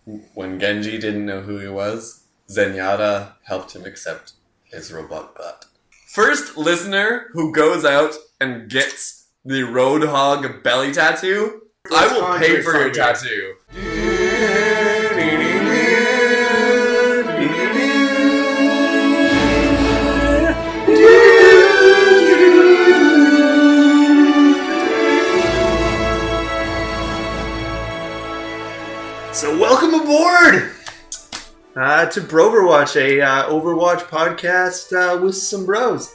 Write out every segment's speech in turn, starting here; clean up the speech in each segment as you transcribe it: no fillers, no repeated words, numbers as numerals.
when Genji didn't know who he was, Zenyatta helped him accept his robot butt. First listener who goes out and gets the Roadhog belly tattoo, I will pay for your tattoo. So welcome aboard to Broverwatch, a Overwatch podcast with some bros.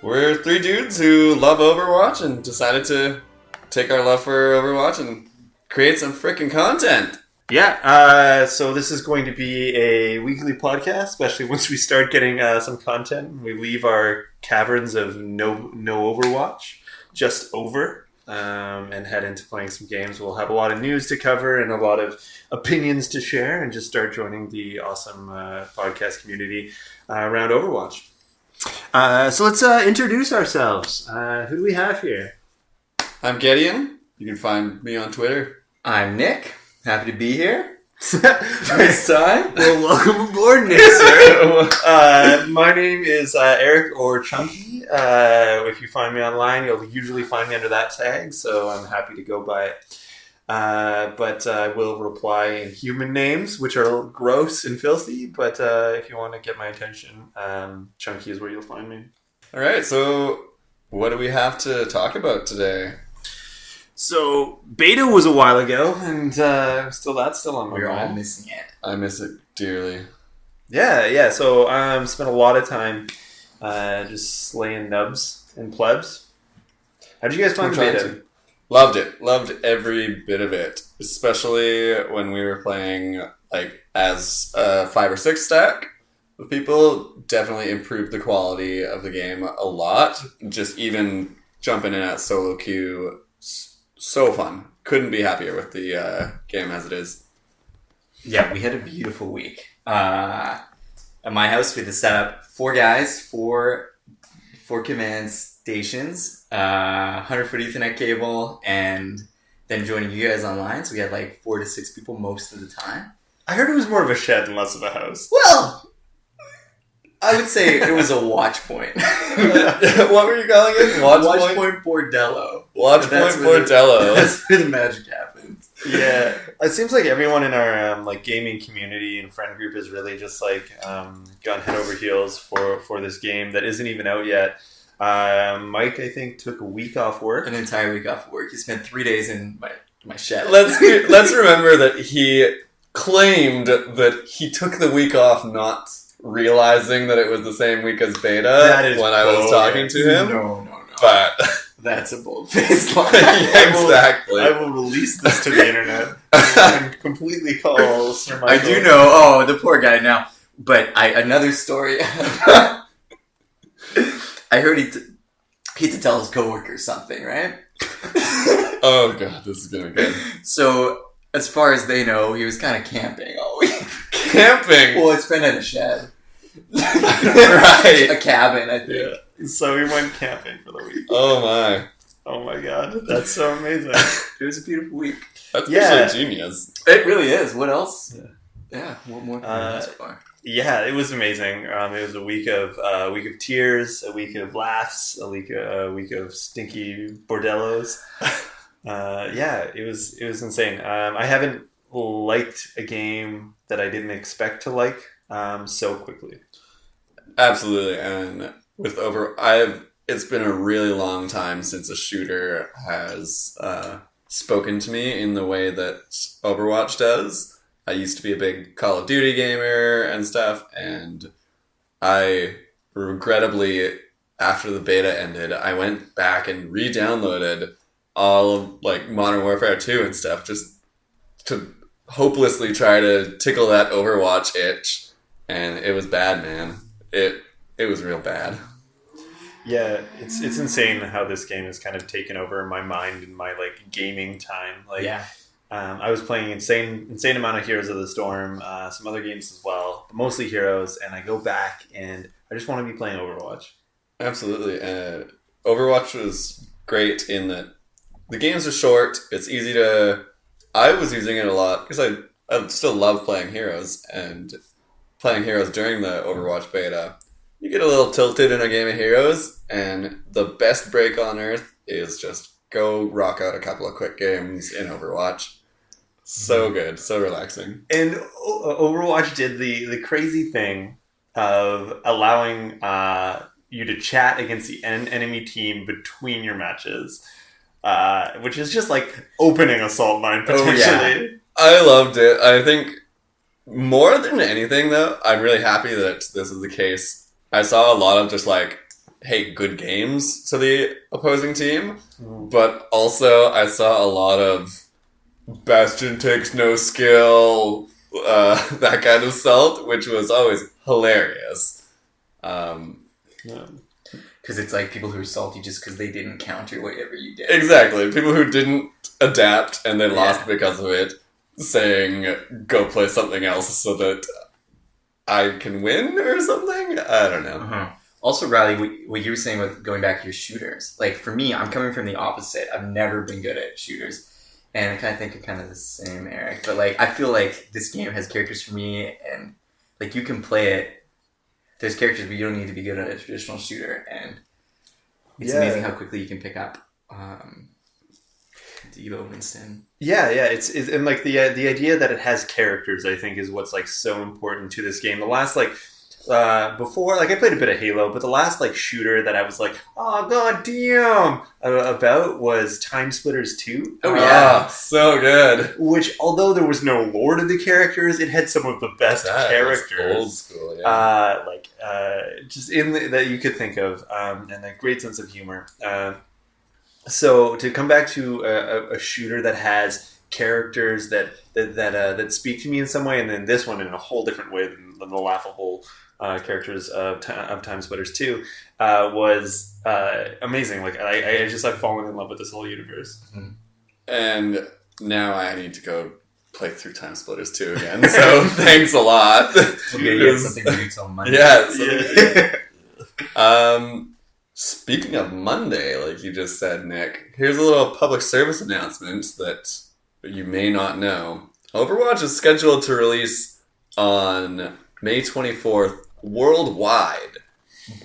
We're three dudes who love Overwatch and decided to take our love for Overwatch and create some freaking content. Yeah, so this is going to be a weekly podcast, especially once we start getting some content. We leave our caverns of no Overwatch just over. And head into playing some games. We'll have a lot of news to cover and a lot of opinions to share and just start joining the awesome podcast community around Overwatch. So let's introduce ourselves. Who do we have here? I'm Gideon. You can find me on Twitter. I'm Nick. Happy to be here. First time. Well, welcome aboard, Nick, sir. My name is Eric or Chunky. If you find me online, you'll usually find me under that tag, so I'm happy to go by it. But I will reply in human names, which are gross and filthy, but if you want to get my attention, Chunky is where you'll find me. All right, so what do we have to talk about today? So, beta was a while ago, and that's still on my We're all mind. missing it. I miss it dearly. Yeah, so spent a lot of time just slaying nubs and plebs. How'd you guys find the beta? Loved it. Loved every bit of it. Especially when we were playing like as a 5 or 6 stack with people. Definitely improved the quality of the game a lot. Just even jumping in at solo queue, so fun. Couldn't be happier with the game as it is. Yeah, we had a beautiful week. At my house, we had to set up 4 guys, 4 command stations, 100-foot Ethernet cable, and then joining you guys online. So we had like 4 to 6 people most of the time. I heard it was more of a shed and less of a house. Well, I would say it was a watch point. What were you calling it? Watch point bordello. Watch point bordello. That's where the magic happens. Yeah, it seems like everyone in our like gaming community and friend group is really just like gone head over heels for this game that isn't even out yet. Mike, I think, took a week off work. An entire week off work. He spent 3 days in my shed. Let's remember that he claimed that he took the week off not realizing that it was the same week as beta when I was talking to him. No. But that's a bold-faced lie. Exactly. I will release this to the internet and completely call Sir Michael. I do know. Oh, the poor guy now. But another story. I heard he had to tell his coworkers something, right? Oh god, this is gonna be good. So, as far as they know, he was kind of camping all week. Camping? Well, it's been at a shed. Right. A cabin, I think. Yeah. So we went camping for the week. Oh my god, that's so amazing. It was a beautiful week. That's actually genius. It really is. What else? Yeah. What more can we ask for? Yeah, it was amazing. It was a week of tears, a week of laughs, a week of stinky bordellos. It was insane. I haven't liked a game that I didn't expect to like so quickly. Absolutely, and with it's been a really long time since a shooter has spoken to me in the way that Overwatch does. I used to be a big Call of Duty gamer and stuff, and I regrettably, after the beta ended, I went back and re-downloaded all of like Modern Warfare 2 and stuff just to hopelessly try to tickle that Overwatch itch, and it was bad, man. It was real bad. Yeah, it's insane how this game has kind of taken over my mind and my like gaming time. Like, yeah. I was playing insane amount of Heroes of the Storm, some other games as well, but mostly Heroes, and I go back and I just want to be playing Overwatch. Absolutely. Overwatch was great in that the games are short. It's easy to... I was using it a lot because I still love playing Heroes, and playing Heroes during the Overwatch beta, you get a little tilted in a game of Heroes, and the best break on earth is just go rock out a couple of quick games in Overwatch. So good, so relaxing. And Overwatch did the crazy thing of allowing you to chat against the enemy team between your matches, which is just like opening Assault 9 potentially. Oh, yeah. I loved it. I think more than anything, though, I'm really happy that this is the case. I saw a lot of just like, hey, good games to the opposing team, but also I saw a lot of Bastion takes no skill, that kind of salt, which was always hilarious. Because it's like people who are salty just because they didn't counter whatever you did. Exactly. People who didn't adapt and they lost because of it, saying, go play something else so that I can win or something? I don't know. Uh-huh. Also, Riley, what you were saying with going back to your shooters. Like, for me, I'm coming from the opposite. I've never been good at shooters. And I kind of think you're kind of the same, Eric. But, like, I feel like this game has characters for me, and, like, you can play it. There's characters, but you don't need to be good at a traditional shooter. And it's amazing how quickly you can pick up Devo, Winston. Yeah, it's and, like, the idea that it has characters, I think, is what's, like, so important to this game. The last, like... before, like, I played a bit of Halo, but the last, like, shooter that I was like, oh, god damn, about was Time Splitters 2. Oh, yeah. So good. Which, although there was no lore to the characters, it had some of the best characters. Old school, yeah. Just that you could think of, and a great sense of humor. So, to come back to a shooter that has characters that speak to me in some way, and then this one in a whole different way than the laughable characters of Time Splitters 2 was amazing. Like I've fallen in love with this whole universe. And now I need to go play through Time Splitters 2 again. So thanks a lot. Okay, you have something to do till Monday. Speaking of Monday, like you just said, Nick, here's a little public service announcement that you may not know. Overwatch is scheduled to release on May 24th worldwide,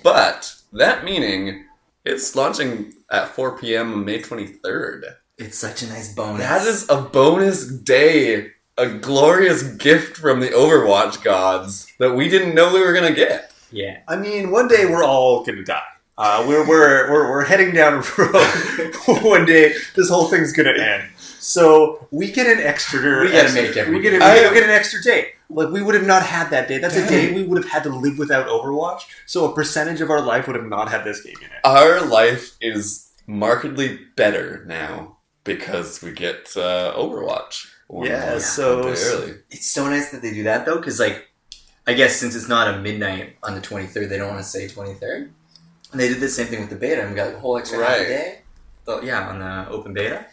but that meaning it's launching at 4 p.m. on May 23rd. It's such a nice bonus. That is a bonus day, a glorious gift from the Overwatch gods that we didn't know we were going to get. Yeah. I mean, one day we're all going to die. We're heading down a road. One day this whole thing's going to end. So we get an extra. We gotta make every. We get an extra day. Like we would have not had that day. That's a day we would have had to live without Overwatch. So a percentage of our life would have not had this game in it. Our life is markedly better now because we get Overwatch. So early. It's so nice that they do that though, because like, I guess since it's not a midnight on the 23rd, they don't want to say 23rd. And they did the same thing with the beta, and we got a whole extra half a day. So, yeah, on the open beta.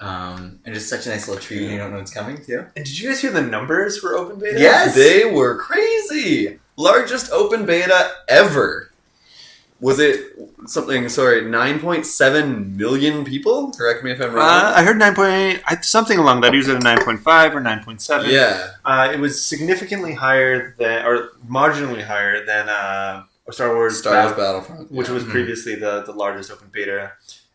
And just such a nice little treat when you don't know what's coming, too. And did you guys hear the numbers for open beta? Yes! They were crazy! Largest open beta ever. Was it 9.7 million people? Correct me if I'm wrong. I heard 9.8, something along that. He was at a 9.5 or 9.7. Yeah. It was significantly higher than, or marginally higher than Star Wars Battlefront. Which was previously the largest open beta.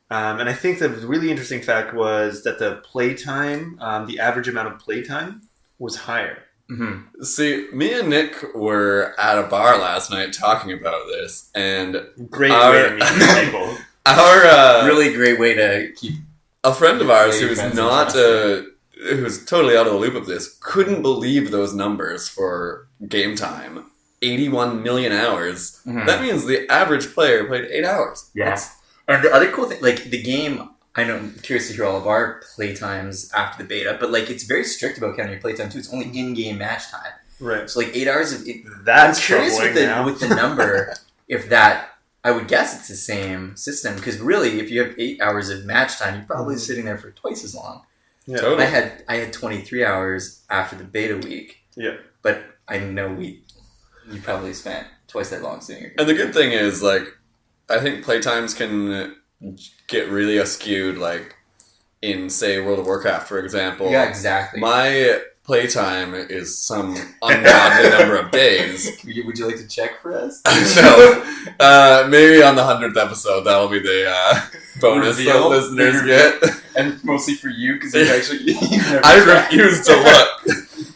And I think the really interesting fact was that the playtime, the average amount of playtime, was higher. Mm-hmm. See, me and Nick were at a bar last night talking about this, and great way to meet people. Really great way to keep a friend of ours who's who's totally out of the loop of this couldn't believe those numbers for game time. 81 million hours. Mm-hmm. That means the average player played 8 hours. Yes. And the other cool thing, like the game, I know I'm curious to hear all of our playtimes after the beta, but like it's very strict about counting your playtime too. It's only in-game match time. Right. So like 8 hours of it. That's I'm curious with the number, if that, I would guess it's the same system, because really if you have 8 hours of match time, you're probably sitting there for twice as long. Yeah. Totally. I had 23 hours after the beta week. Yeah. But I know you probably spent twice that long sitting here. And the good thing is, like, I think playtimes can get really skewed, like, in, say, World of Warcraft, for example. Yeah, exactly. My playtime is some ungodly number of days. Would you like to check for us? No. Maybe on the 100th episode, that'll be the bonus that listeners get. And mostly for you, because you actually... I refuse to look.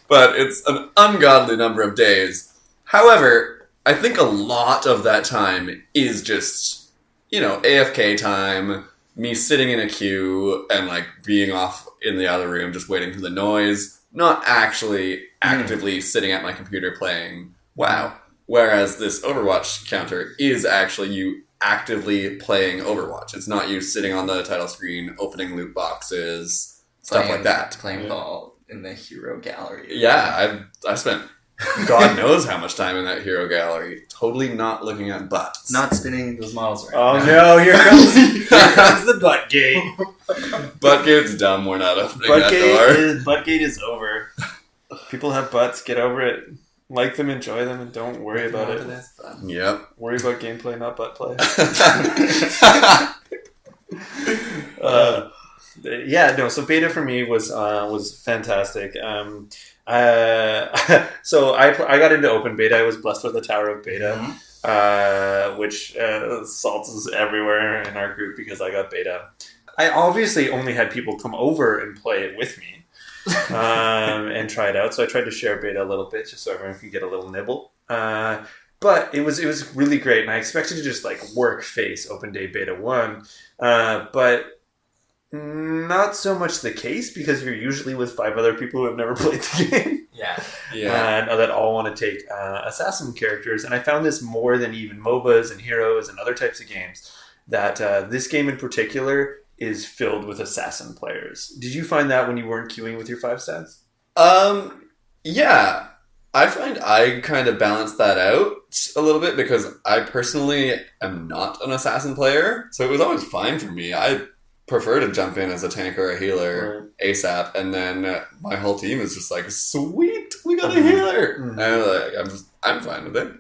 But it's an ungodly number of days. However, I think a lot of that time is just, AFK time, me sitting in a queue and, being off in the other room just waiting for the noise, not actually actively sitting at my computer playing WoW. Whereas this Overwatch counter is actually you actively playing Overwatch. It's not you sitting on the title screen, opening loot boxes, stuff like that. Playing ball in the hero gallery. Yeah, I spent God knows how much time in that hero gallery. Totally not looking at butts. Not spinning those models around. Oh no, here comes the butt gate. Buttgate's dumb, we're not opening that door. Buttgate is over. People have butts, get over it. Like them, enjoy them, and don't worry about it. Yep. Worry about gameplay, not butt play. So beta for me was fantastic. So I got into open beta. I was blessed with the Tower of Beta, which Salt is everywhere in our group because I got beta. I obviously only had people come over and play it with me and try it out. So I tried to share beta a little bit just so everyone could get a little nibble. But it was really great, and I expected to just work face open day beta 1, but not so much the case because you're usually with 5 other people who have never played the game. And that all want to take assassin characters. And I found this more than even MOBAs and heroes and other types of games, that this game in particular is filled with assassin players. Did you find that when you weren't queuing with your 5 stats? Yeah. I find I kind of balance that out a little bit because I personally am not an assassin player. So it was always fine for me. I prefer to jump in as a tank or a healer ASAP, and then my whole team is just sweet, we got a healer, and I'm fine with it.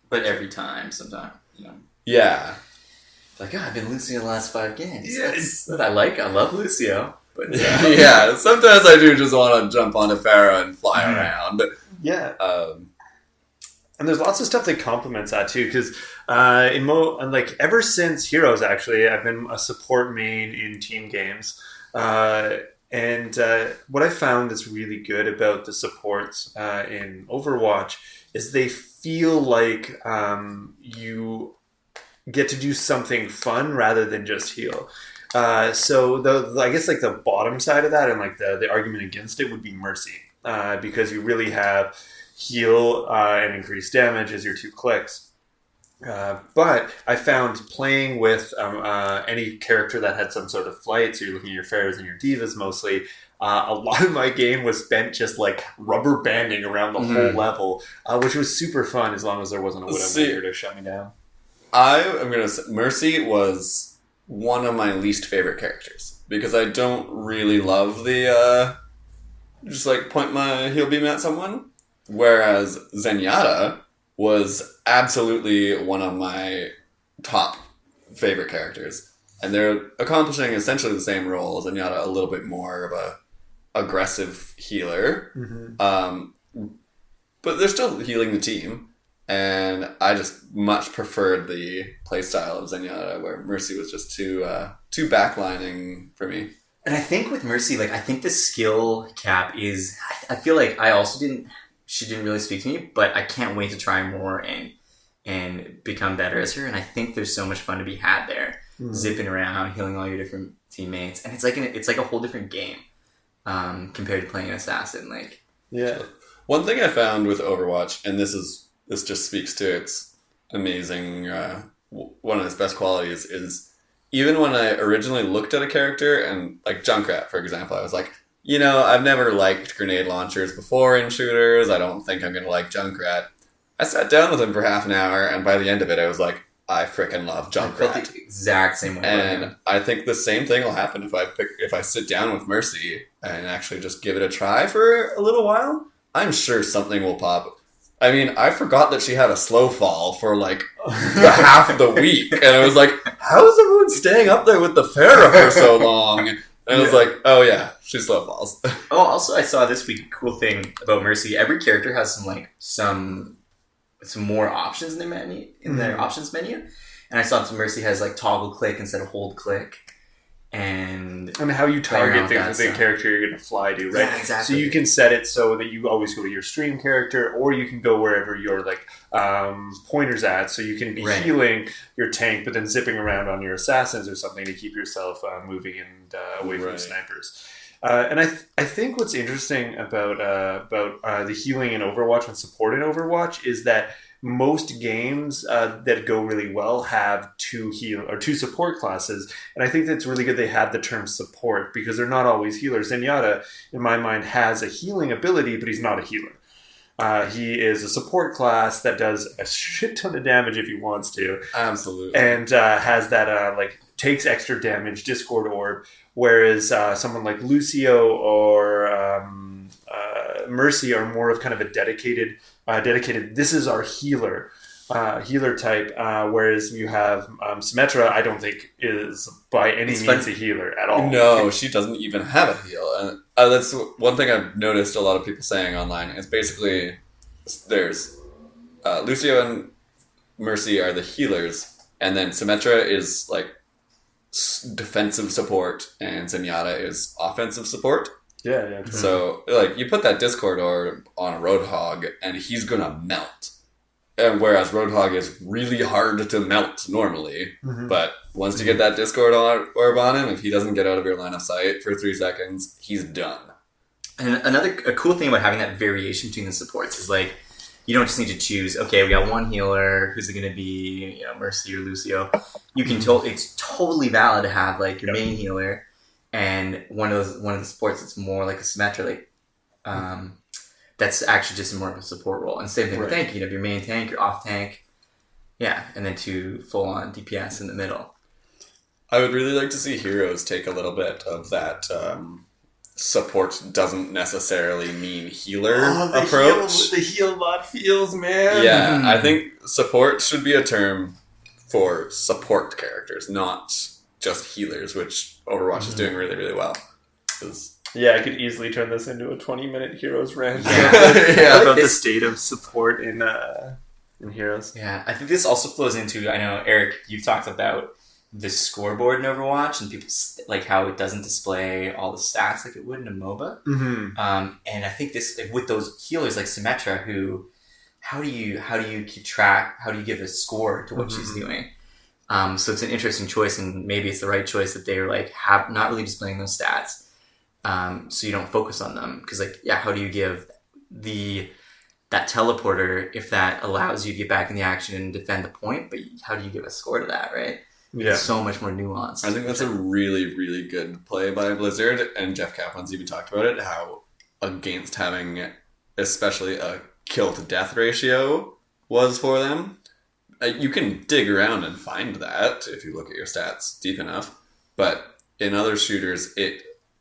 But every time, sometimes, yeah, I've been Lucio the last 5 games. Yeah, I love Lucio, but yeah, sometimes I do just want to jump on a Pharah and fly around. Yeah. And there's lots of stuff that complements that too, because ever since Heroes, actually, I've been a support main in team games, and what I found that's really good about the supports in Overwatch is they feel like you get to do something fun rather than just heal. So I guess the bottom side of that and the argument against it would be Mercy, because you really have heal and increase damage as your 2 clicks. But I found playing with any character that had some sort of flight, so you're looking at your Pharahs and your Divas mostly, a lot of my game was spent just rubber banding around the whole level, which was super fun as long as there wasn't a Widowmaker to shut me down. I am going to say Mercy was one of my least favorite characters because I don't really love the just point my heal beam at someone. Whereas Zenyatta was absolutely one of my top favorite characters. And they're accomplishing essentially the same role. Zenyatta a little bit more of a aggressive healer. But they're still healing the team. And I just much preferred the playstyle of Zenyatta, where Mercy was just too backlining for me. And I think with Mercy, I think the skill cap is... I feel I also didn't... She didn't really speak to me, but I can't wait to try more and become better as her. And I think there's so much fun to be had there, zipping around, healing all your different teammates, and it's like a whole different game compared to playing an assassin. One thing I found with Overwatch, and this just speaks to its amazing one of its best qualities is even when I originally looked at a character and Junkrat, for example, I was like, I've never liked grenade launchers before in shooters. I don't think I'm going to like Junkrat. I sat down with him for half an hour, and by the end of it, I was like, I freaking love Junkrat. I felt the exact same way. And I think the same thing will happen if I sit down with Mercy and actually just give it a try for a little while. I'm sure something will pop. I mean, I forgot that she had a slow fall for half the week, and I was like, how is everyone staying up there with the Pharah for so long? And I was like, oh yeah, she slow falls. Oh, also I saw this week a cool thing about Mercy. Every character has some more options in their menu, their options menu. And I saw Mercy has like toggle click instead of hold click. And how you target things with the character you're going to fly to, right? Yeah, exactly. So you can set it so that you always go to your stream character, or you can go wherever your like pointers at. So you can be healing your tank, but then zipping around on your assassins or something to keep yourself moving and away from the snipers. And I think what's interesting about the healing in Overwatch and support in Overwatch is that most games that go really well have two support classes, and I think that's really good. They have the term support because they're not always healers. Zenyatta, in my mind, has a healing ability, but he's not a healer. He is a support class that does a shit ton of damage if he wants to, absolutely, and has that takes extra damage, Discord Orb. Whereas someone like Lucio or Mercy are more of kind of a dedicated. This is our healer type. Whereas you have Symmetra, I don't think is by any means a healer at all. No, she doesn't even have a heal, and that's one thing I've noticed a lot of people saying online. Is basically there's Lucio and Mercy are the healers, and then Symmetra is like defensive support, and Zenyatta is offensive support. Yeah, yeah. Totally. So, like, you put that Discord orb on a Roadhog, and he's gonna melt. And whereas Roadhog is really hard to melt normally, but once you get that Discord orb on him, if he doesn't get out of your line of sight for 3 seconds, he's done. And a cool thing about having that variation between the supports is, like, you don't just need to choose, okay, we got one healer, who's it going to be, Mercy or Lucio. You can it's totally valid to have, like, your main healer, and one of the supports that's more like a Symmetra, like that's actually just more of a support role. And same thing with tank. You have your main tank, your off tank, and then 2 full on DPS in the middle. I would really like to see heroes take a little bit of that support doesn't necessarily mean healer approach. The heal bot feels, man. Yeah, I think support should be a term for support characters, not just healers, which Overwatch is doing really, really well. Yeah, I could easily turn this into a 20-minute Heroes rant about the state of support in Heroes. Yeah, I think this also flows into, I know, Eric, you've talked about the scoreboard in Overwatch and people like how it doesn't display all the stats like it would in a MOBA. And I think this, like, with those healers like Symmetra, who, how do you keep track? How do you give a score to what she's doing? So it's an interesting choice, and maybe it's the right choice that they're like not really displaying those stats, so you don't focus on them. Because how do you give that teleporter if that allows you to get back in the action and defend the point? But how do you give a score to that, right? Yeah, it's so much more nuanced. I think that's a really, really good play by Blizzard, and Jeff Kaplan's even talked about it. How against having, especially a kill to death ratio was for them. You can dig around and find that if you look at your stats deep enough. But in other shooters,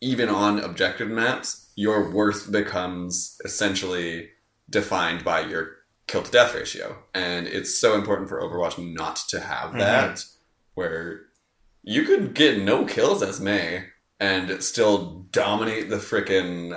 even on objective maps, your worth becomes essentially defined by your kill to death ratio. And it's so important for Overwatch not to have that, where you could get no kills as Mei and still dominate the frickin'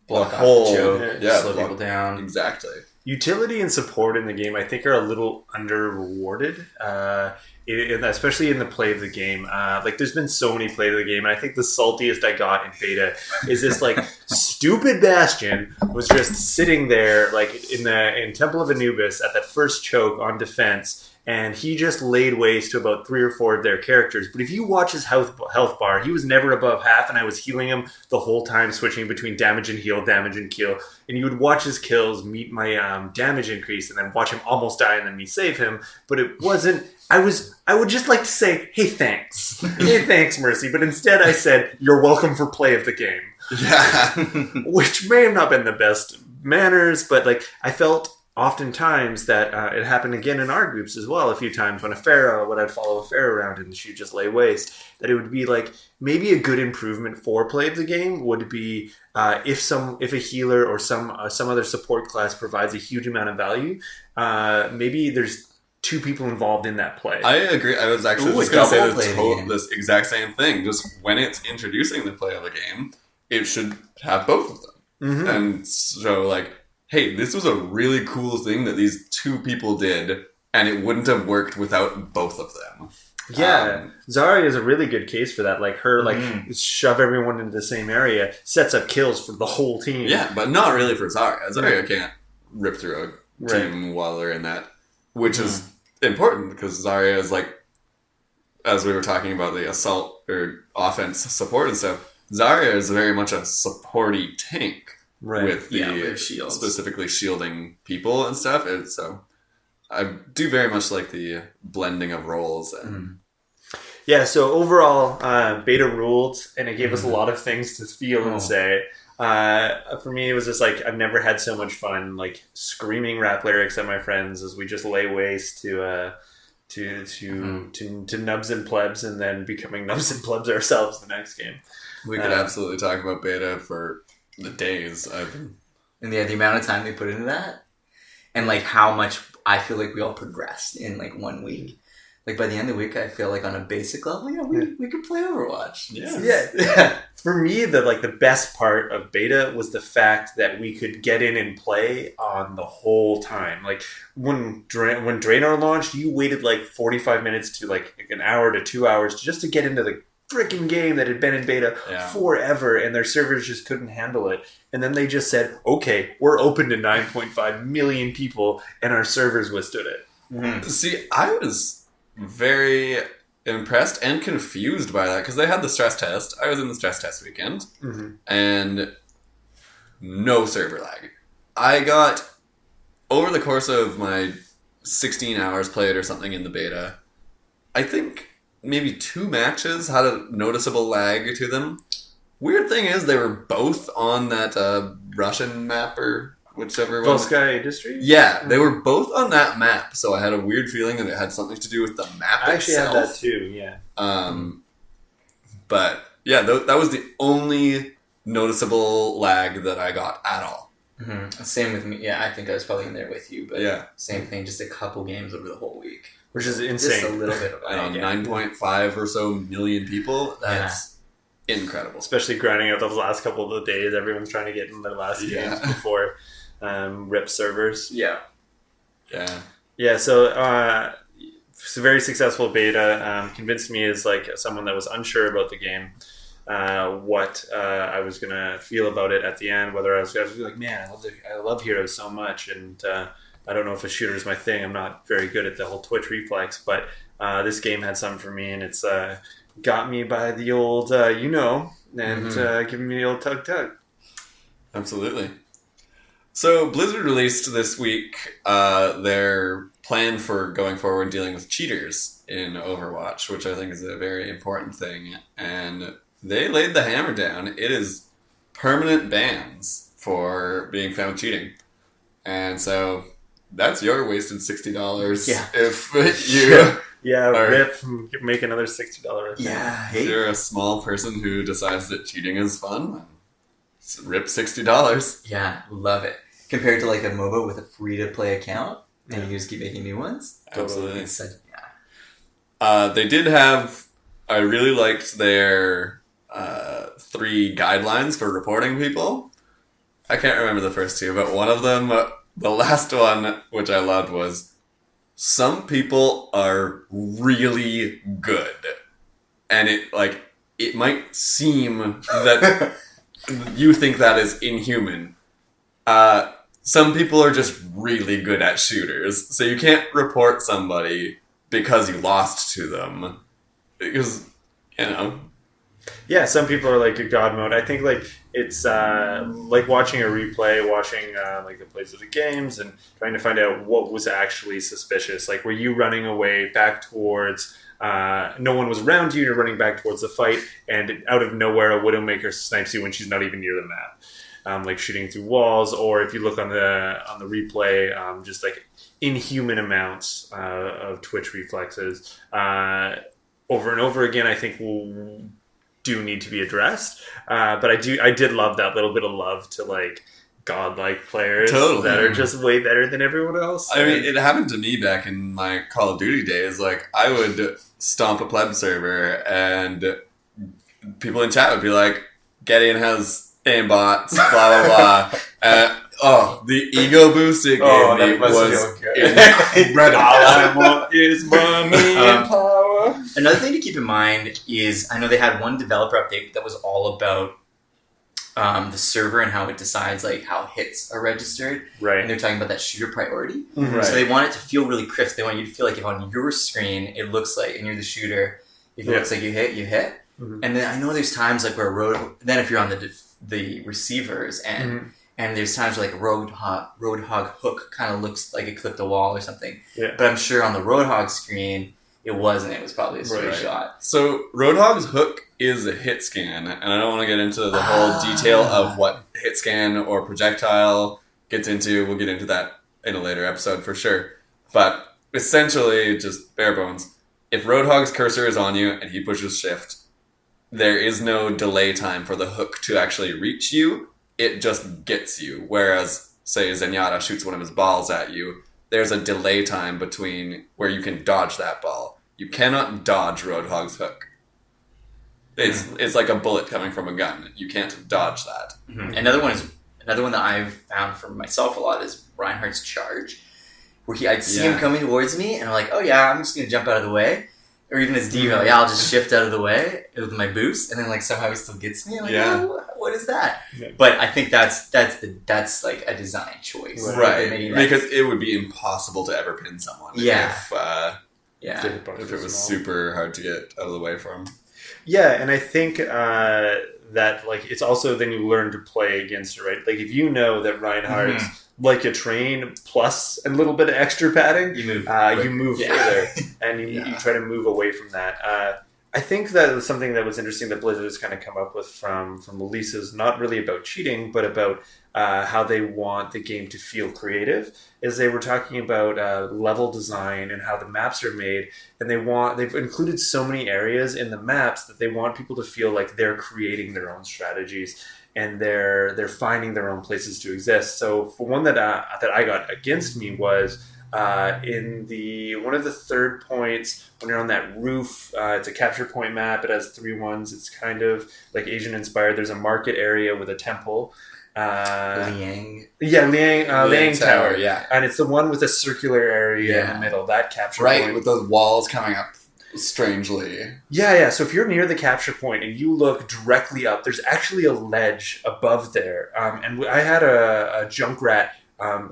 block whole choke, slow people down. Exactly. Utility and support in the game, I think, are a little under-rewarded, especially in the play of the game. Like, there's been so many play of the game, and I think the saltiest I got in beta is this, like, stupid Bastion was just sitting there, like, in Temple of Anubis at that first choke on defense, and he just laid waste to about 3 or 4 of their characters. But if you watch his health bar, he was never above half, and I was healing him the whole time, switching between damage and heal, damage and kill. And you would watch his kills meet my damage increase, and then watch him almost die, and then me save him. But it wasn't... I would just like to say, hey, thanks. Hey, thanks, Mercy. But instead I said, you're welcome for play of the game. Yeah. Which may have not been the best manners, but like I felt oftentimes that it happened again in our groups as well a few times when I'd follow a Pharah around and she'd just lay waste, that it would be like maybe a good improvement for play of the game would be if a healer or some other support class provides a huge amount of value, maybe there's two people involved in that play. I agree. I was actually Ooh, just going to double say play the game. this exact same thing. Just when it's introducing the play of a game, it should have both of them. Mm-hmm. And so, like, hey, this was a really cool thing that these two people did, and it wouldn't have worked without both of them. Yeah, Zarya is a really good case for that. Like her, shove everyone into the same area, sets up kills for the whole team. Yeah, but not really for Zarya. Zarya can't rip through a team while they're in that, which is important because Zarya is like, as we were talking about the assault or offense support and stuff, Zarya is very much a supporty tank with the shields. Specifically shielding people and stuff. And so I do very much like the blending of roles. And Yeah, so overall, beta ruled, and it gave us a lot of things to feel and say. For me, it was just like, I've never had so much fun, like screaming rap lyrics at my friends as we just lay waste to nubs and plebs, and then becoming nubs and plebs ourselves the next game. We could absolutely talk about beta for the days. And the amount of time they put into that, and like how much I feel like we all progressed in like 1 week. Like by the end of the week, I feel like on a basic level, we could play Overwatch. Yeah. For me, the best part of beta was the fact that we could get in and play on the whole time. Like when Draenor launched, you waited like 45 minutes to like an hour to 2 hours just to get into the freaking game that had been in beta forever, and their servers just couldn't handle it. And then they just said, okay, we're open to 9.5 million people, and our servers withstood it. Mm-hmm. See, I was very impressed and confused by that because they had the stress test. I was in the stress test weekend, and no server lag. I got, over the course of my 16 hours played or something in the beta, I think maybe 2 matches had a noticeable lag to them. Weird thing is, they were both on that Russian map or whichever one. Volskaya Industries? Yeah, they were both on that map, so I had a weird feeling that it had something to do with the map I actually itself. had that too, yeah. But, yeah, that was the only noticeable lag that I got at all. Mm-hmm. Same with me. Yeah, I think I was probably in there with you, but same thing, just a couple games over the whole week. Which is insane. Just a little bit of I don't know, 9.5 or so million people. That's incredible. Especially grinding out those last couple of days. Everyone's trying to get in their last games before RIP servers. Yeah, so it's a very successful beta. Convinced me as like someone that was unsure about the game, what I was going to feel about it at the end, whether I was going to be like, man, I love Heroes so much, and I don't know if a shooter is my thing. I'm not very good at the whole twitch reflex, but this game had something for me, and it's got me by the old, and giving me the old tug. Absolutely. So Blizzard released this week their plan for going forward dealing with cheaters in Overwatch, which I think is a very important thing. And they laid the hammer down. It is permanent bans for being found cheating. And so that's your wasted $60 if you... RIP, make another $60. Yeah, if you're a small person who decides that cheating is fun, RIP $60. Yeah, love it. Compared to like a MOBA with a free-to-play account, and you just keep making new ones. Absolutely. It's such, they did have... I really liked their 3 guidelines for reporting people. I can't remember the first 2, but one of them, the last one, which I loved, was some people are really good. And it might seem that you think that is inhuman. Some people are just really good at shooters. So you can't report somebody because you lost to them. Because, Yeah, some people are like a god mode. I think like it's like watching a replay, watching like the plays of the games, and trying to find out what was actually suspicious. Like, were you running away back towards? No one was around you. You're running back towards the fight, and out of nowhere, a Widowmaker snipes you when she's not even near the map. Like shooting through walls, or if you look on the replay, just like inhuman amounts of twitch reflexes over and over again. I think do need to be addressed, but I did love that little bit of love to like godlike players Totally. that are just way better than everyone else. I mean, it happened to me back in my Call of Duty days. Like, I would stomp a pleb server, and people in chat would be like, Gideon has aimbots, blah, blah, blah. The ego boost it gave me was incredible. All I want is money and power. Another thing to keep in mind is, I know they had one developer update that was all about the server and how it decides like how hits are registered. Right. And they're talking about that shooter priority. Mm-hmm. Right. So they want it to feel really crisp. They want you to feel like if on your screen it looks like, and you're the shooter, if it looks like you hit, you hit. Mm-hmm. And then I know there's times like where then if you're on the receivers and there's times where like a Roadhog hook kind of looks like it clipped a wall or something. Yeah. But I'm sure on the Roadhog screen it wasn't. It was probably a straight shot. So Roadhog's hook is a hit scan, and I don't want to get into the whole detail of what hit scan or projectile gets into. We'll get into that in a later episode for sure. But essentially, just bare bones. If Roadhog's cursor is on you and he pushes shift, there is no delay time for the hook to actually reach you. It just gets you. Whereas, say, Zenyatta shoots one of his balls at you, there's a delay time between where you can dodge that ball. You cannot dodge Roadhog's hook. It's like a bullet coming from a gun. You can't dodge that. Mm-hmm. Another one that I've found for myself a lot is Reinhardt's charge, where I'd see him coming towards me, and I'm like, oh yeah, I'm just gonna jump out of the way. Or even his D, like, yeah, I'll just shift out of the way with my boost, and then like somehow he still gets me. I'm like, oh, what is that? Yeah. But I think that's like a design choice, right? Because it would be impossible to ever pin someone. If it was super hard to get out of the way from. Yeah, and I think that like it's also then you learn to play against it, right? Like if you know that Reinhardt's like a train plus a little bit of extra padding, you move further, and you try to move away from that. I think that was something that was interesting that Blizzard has kind of come up with from releases, not really about cheating, but about how they want the game to feel creative. Is they were talking about level design and how the maps are made, and they've included so many areas in the maps that they want people to feel like they're creating their own strategies and they're finding their own places to exist. So for one that I got against me was in one of the third points when you're on that roof. It's a capture point map. It has 3 ones. It's kind of like Asian inspired. There's a market area with a temple. Liang Tower. Yeah, and it's the one with a circular area in the middle. That capture point with those walls coming up strangely. Yeah. So if you're near the capture point and you look directly up, there's actually a ledge above there. And I had a Junkrat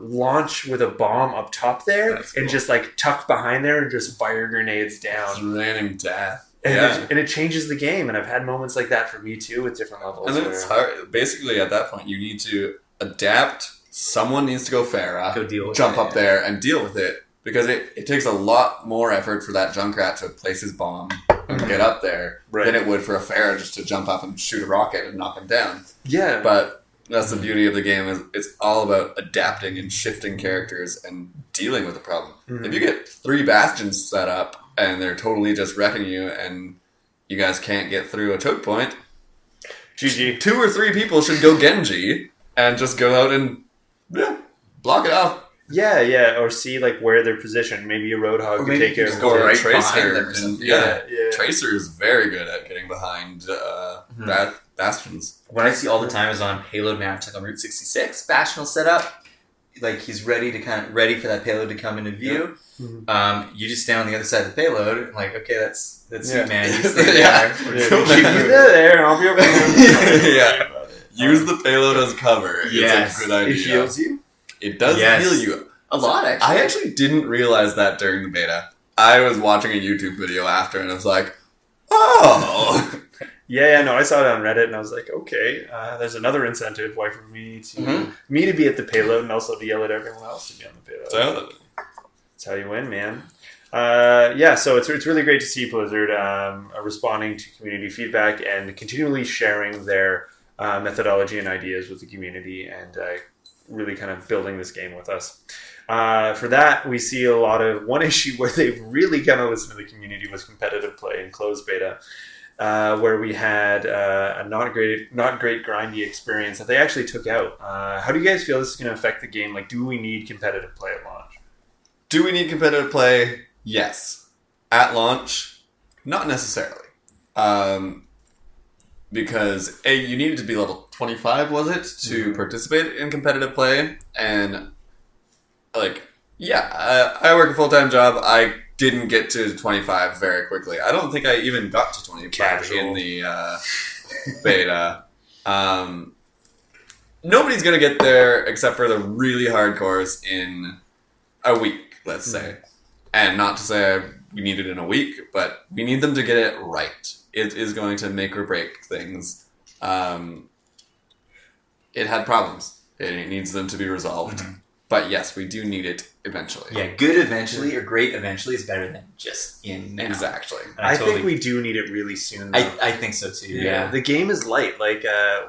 launch with a bomb up top there and just like tuck behind there and just fire grenades down. It's random death. And it changes the game, and I've had moments like that for me too with different levels. And then it's hard. Basically, at that point, you need to adapt. Someone needs to go Pharah, jump up there and deal with it, because it takes a lot more effort for that Junkrat to place his bomb and get up there than it would for a Pharah just to jump up and shoot a rocket and knock him down. Yeah, but that's the beauty of the game, is it's all about adapting and shifting characters and dealing with the problem. Mm-hmm. If you get 3 bastions set up and they're totally just wrecking you, and you guys can't get through a choke point, GG. 2 or 3 people should go Genji and just go out and block it off. Yeah, or see like where they're positioned. Maybe a Roadhog could take care of right Tracer. Tracer is very good at getting behind bastions. What I see all the time is on payload maps, like on Route 66, Bastion will set up, like he's ready for that payload to come into view. Mm-hmm. You just stand on the other side of the payload, and like, okay, that's you, man. You stay there. You there, and I'll be over there. Use the payload as cover. It's a good idea. It heals you? It does heal you. A lot, actually. I actually didn't realize that during the beta. I was watching a YouTube video after, and I was like, oh. No, I saw it on Reddit, and I was like, okay, there's another incentive for me to be at the payload, and also to yell at everyone else to be on the payload. That's how you win, man. So it's really great to see Blizzard responding to community feedback and continually sharing their methodology and ideas with the community, and really kind of building this game with us. For that, we see a lot of one issue where they've really kind of listened to the community was competitive play in closed beta. where we had a not great grindy experience that they actually took out. How do you guys feel this is going to affect the game? Like, do we need competitive play at launch? Do we need competitive play? Yes. At launch, not necessarily. Because you needed to be level 25, was it, to participate in competitive play? And, like, yeah, I work a full-time job. I didn't get to 25 very quickly. I don't think I even got to 25 in the beta. Nobody's going to get there except for the really hardcores in a week, let's say. And not to say we need it in a week, but we need them to get it right. It is going to make or break things. It had problems. It needs them to be resolved. Mm-hmm. But yes, we do need it eventually. Yeah, good eventually or great eventually is better than just in now. Exactly. I think we do need it really soon, though. I think so too. Yeah. The game is light. Like,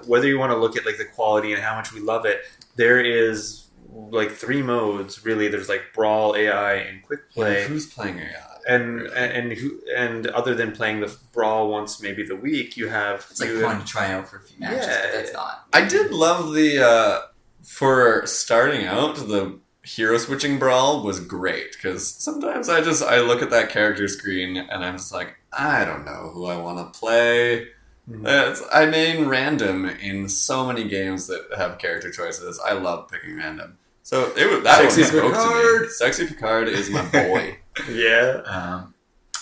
whether you want to look at like the quality and how much we love it, there is like 3 modes really. There's like Brawl, AI, and Quick Play. Yeah, who's playing AI? And other than playing the Brawl once maybe the week, you have it's like fun to try out for a few matches, but that's not. I did love the for starting out, the hero switching Brawl was great because sometimes I look at that character screen and I'm just like, I don't know who I want to play. Mm-hmm. I main random in so many games that have character choices. I love picking random. So Sexy Picard. Sexy Picard is my boy. Yeah.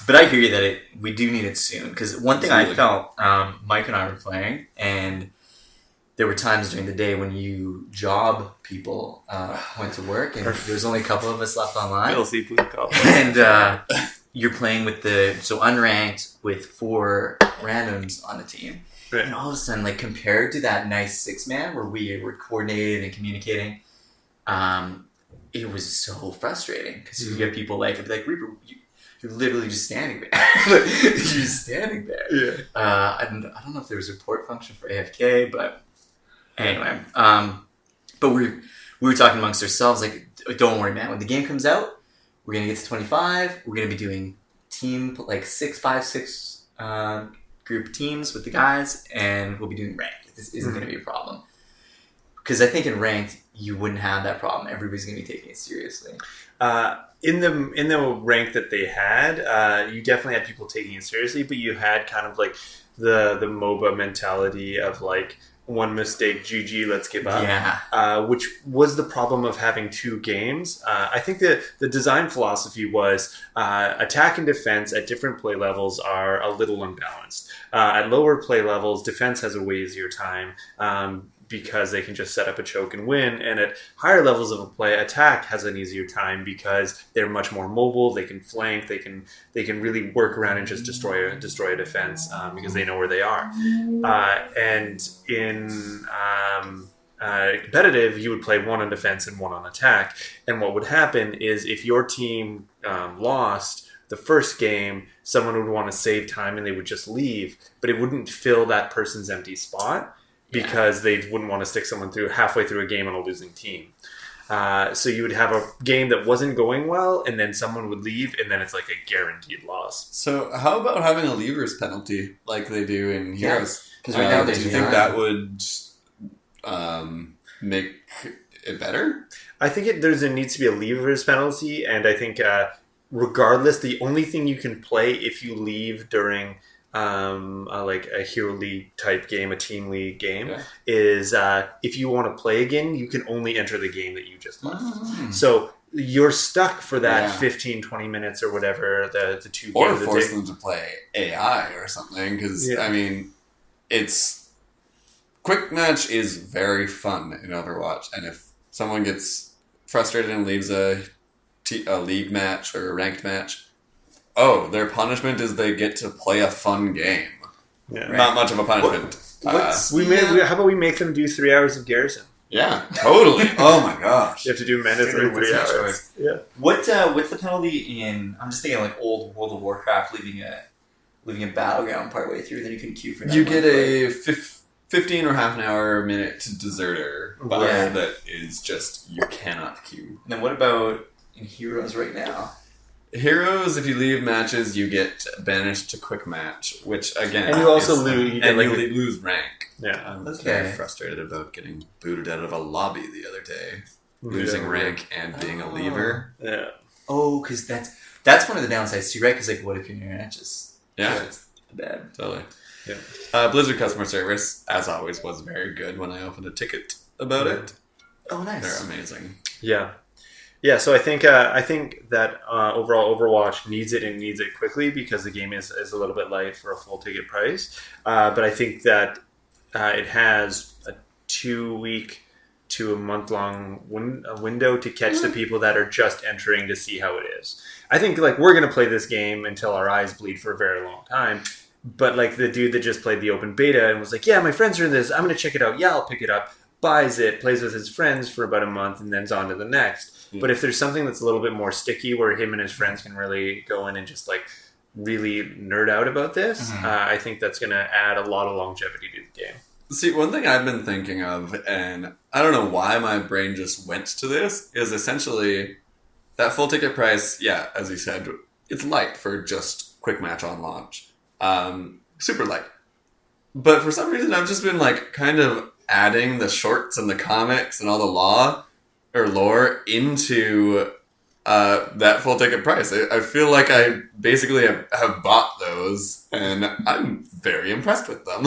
But I hear you that we do need it soon because one thing I felt, Mike and I were playing, and there were times during the day when you job people went to work, and there's only a couple of us left online. And you're playing with unranked with 4 randoms on the team, right. And all of a sudden, like compared to that nice 6-man where we were coordinated and communicating, it was so frustrating because you get people like Reaper, you're literally just standing there. You're just standing there. Yeah. I don't know if there was a report function for AFK, but anyway. But we were talking amongst ourselves like, don't worry, man. When the game comes out, we're gonna get to 25. We're gonna be doing team like 6 group teams with the guys, and we'll be doing ranked. This isn't gonna be a problem. Because I think in ranked, you wouldn't have that problem. Everybody's going to be taking it seriously. In the rank that they had, you definitely had people taking it seriously, but you had kind of like the MOBA mentality of like, one mistake, GG, let's give up. Yeah. Which was the problem of having 2 games. I think the design philosophy was attack and defense at different play levels are a little unbalanced. At lower play levels, defense has a way easier time. Because they can just set up a choke and win, and at higher levels of play, attack has an easier time because they're much more mobile. They can flank. They can really work around and just destroy a defense because they know where they are. And in competitive, you would play 1 on defense and 1 on attack. And what would happen is if your team lost the first game, someone would want to save time and they would just leave, but it wouldn't fill that person's empty spot. Because they wouldn't want to stick someone through halfway through a game on a losing team. So you would have a game that wasn't going well, and then someone would leave, and then it's like a guaranteed loss. So how about having a leavers penalty like they do in Heroes? Because right now do you think that would make it better? I think there needs to be a leavers penalty, and I think regardless, the only thing you can play if you leave during like a hero league type game, a team league game, is if you want to play again, you can only enter the game that you just left. So you're stuck for that 15-20 minutes or whatever the 2 games. Or force them to play AI or something, because I mean, it's quick match is very fun in Overwatch, and if someone gets frustrated and leaves a league match or a ranked match, their punishment is they get to play a fun game. Yeah. Right. Not much of a punishment. How about we make them do 3 hours of Garrison? Yeah, totally. Oh my gosh. You have to do mandatory 3 hours. Yeah. What's the penalty in? I'm just thinking like old World of Warcraft, leaving a battleground partway through, then you can queue for. You get a 15 or half an hour minute deserter that is just you cannot queue. And then what about in Heroes right now? Heroes, if you leave matches, you get banished to quick match, which again, And you also lose. and you lose rank. Yeah. I was Okay. very frustrated about getting booted out of a lobby the other day, losing rank and being a leaver. Yeah. Oh, because that's one of the downsides too, right? Because like, what if your internet just goes bad? Totally. Yeah. Blizzard customer service, as always, was very good when I opened a ticket about it. Oh, nice. They're amazing. Yeah. Yeah, so I think that overall Overwatch needs it and needs it quickly because the game is a little bit light for a full ticket price. But I think that it has a 2-week to a month-long window to catch the people that are just entering to see how it is. I think like we're going to play this game until our eyes bleed for a very long time. But like the dude that just played the open beta and was like, yeah, my friends are in this. I'm going to check it out. Yeah, I'll pick it up. Buys it, plays with his friends for about a month, and then's on to the next. But if there's something that's a little bit more sticky where him and his friends can really go in and just like really nerd out about this, I think that's going to add a lot of longevity to the game. See, one thing I've been thinking of, and I don't know why my brain just went to this, is essentially that full ticket price, yeah, as you said, it's light for just quick match on launch. Super light. But for some reason, I've just been like kind of adding the shorts and the comics and all the lore into that full ticket price. I feel like I basically have bought those, and I'm very impressed with them.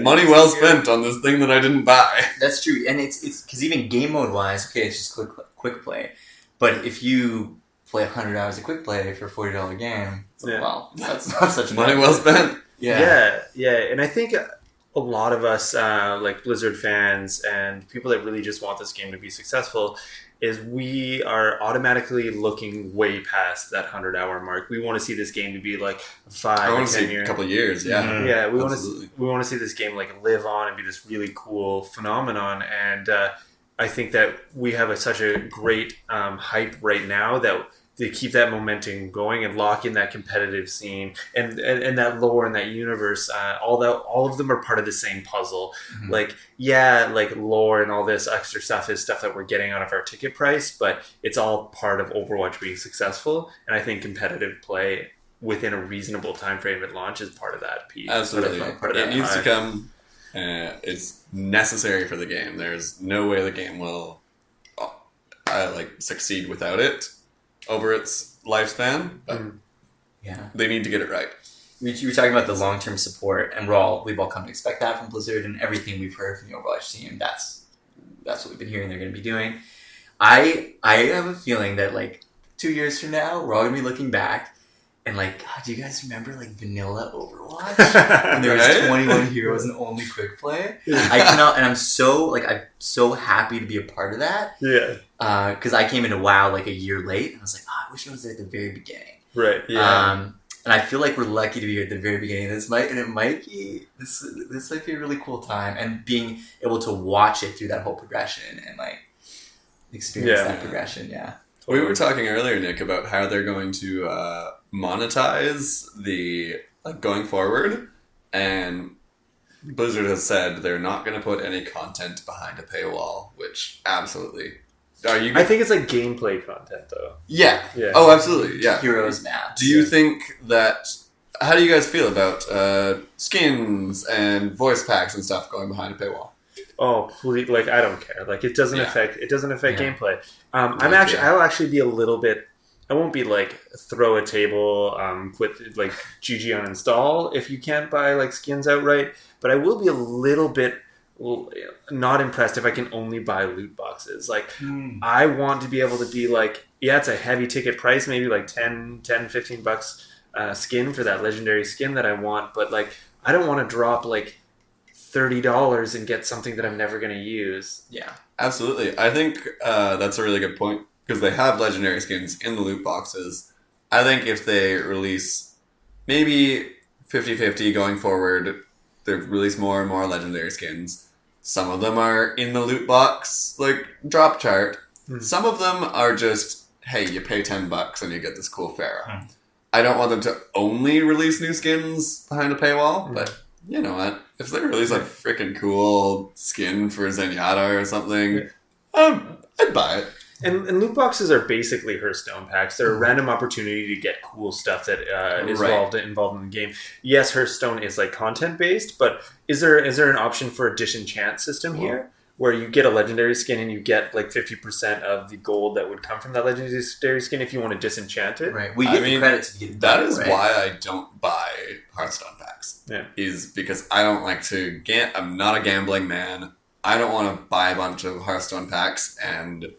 Money well spent on this thing that I didn't buy. That's true, and it's because even game mode wise, okay, it's just quick play. But if you play 100 hours of quick play for a $40 game, well, that's not such money well spent. Yeah, and I think a lot of us, like Blizzard fans and people that really just want this game to be successful, is we are automatically looking way past that 100-hour mark. We want to see this game to be like 5 or 10 years. A couple of years, yeah. Yeah, we want to see this game like live on and be this really cool phenomenon. And I think that we have such a great hype right now that to keep that momentum going and lock in that competitive scene and that lore and that universe, all of them are part of the same puzzle. Like lore and all this extra stuff is stuff that we're getting out of our ticket price, but it's all part of Overwatch being successful. And I think competitive play within a reasonable time frame at launch is part of that piece. Absolutely. Part of it needs to come. It's necessary for the game. There's no way the game will succeed without it over its lifespan, but they need to get it right. You were talking about the long-term support, and we've all come to expect that from Blizzard, and everything we've heard from the Overwatch team, that's what we've been hearing they're going to be doing. I have a feeling that like 2 years from now, we're all going to be looking back and like, God, do you guys remember like vanilla Overwatch? When there was 21 heroes and only quick play? I cannot, and I'm so happy to be a part of that. Yeah. Because I came into WoW like a year late, and I was like, I wish I was there at the very beginning. Right. Yeah. And I feel like we're lucky to be here at the very beginning of this. Might be a really cool time, and being able to watch it through that whole progression and like experience that progression. Yeah. We were talking earlier, Nick, about how they're going to monetize the going forward, and Blizzard has said they're not going to put any content behind a paywall, which absolutely. I think it's like gameplay content, though. Yeah. Oh, absolutely. Yeah. Heroes maps. Do you think that? How do you guys feel about skins and voice packs and stuff going behind a paywall? Oh, please, like I don't care. Like it doesn't affect gameplay. I'll actually be a little bit. I won't be like throw a table with like GG uninstall if you can't buy like skins outright. But I will be a little bit not impressed if I can only buy loot boxes. Like I want to be able to be like, yeah, it's a heavy ticket price, maybe like $10-15 skin for that legendary skin that I want, but like I don't want to drop like $30 and get something that I'm never going to use. Yeah, absolutely. I think that's a really good point because they have legendary skins in the loot boxes. I think if they release maybe 50-50 going forward, they release more and more legendary skins. Some of them are in the loot box, like drop chart. Some of them are just, hey, you pay $10 and you get this cool Pharaoh. I don't want them to only release new skins behind a paywall, but you know what? If they release a freaking cool skin for Zenyatta or something, I'd buy it. And loot boxes are basically Hearthstone packs. They're a random opportunity to get cool stuff that is involved in the game. Yes, Hearthstone is like content based, but is there an option for a disenchant system here? Where you get a legendary skin and you get like 50% of the gold that would come from that legendary skin if you want to disenchant it. Right. We get the credits to get that is why I don't buy Hearthstone packs. Yeah. Is because I don't like to I'm not a gambling man. I don't want to buy a bunch of Hearthstone packs and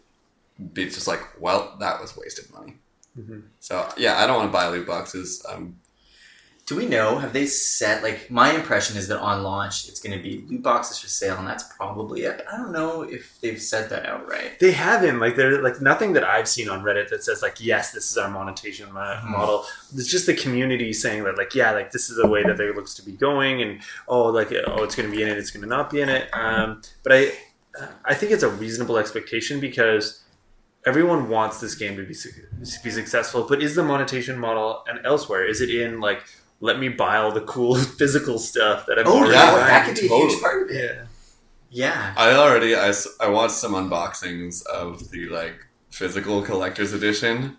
be just like, well, that was wasted money. Mm-hmm. So yeah, I don't want to buy loot boxes. Do we know, have they set, like, my impression is that on launch, it's going to be loot boxes for sale, and that's probably it. But I don't know if they've set that outright. They haven't. Like, there's like nothing that I've seen on Reddit that says, like, yes, this is our monetization model. It's just the community saying that, like, yeah, like, this is the way that it looks to be going, and, it's going to be in it, it's going to not be in it. But I think it's a reasonable expectation because everyone wants this game to be successful, but is the monetization model and elsewhere? Is it in, like, let me buy all the cool physical stuff that I've already buying. That could be a huge part of it. Yeah. I watched some unboxings of the like physical collector's edition.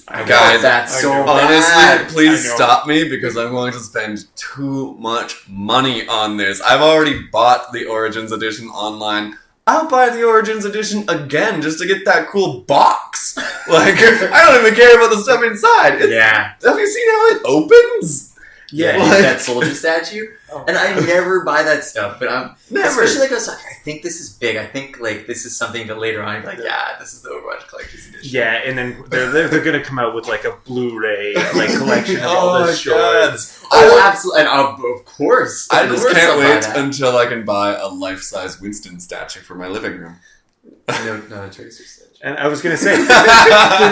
Guys, that's so honestly, bad. please stop me because I'm going to spend too much money on this. I've already bought the Origins edition online. I'll buy the Origins edition again just to get that cool box. Like, I don't even care about the stuff inside. Have you seen how it opens? Yeah, like, that soldier statue. Oh. And I never buy that stuff, but I'm especially like I was like, I think this is big. I think like this is something that later on, like, yeah, this is the Overwatch Collector's Edition. Yeah, and then they're gonna come out with like a Blu-ray like collection of all the shorts. Oh, absolutely, and of course. I just can't wait until I can buy a life-size Winston statue for my living room. No, not a Tracer statue. And I was going to say,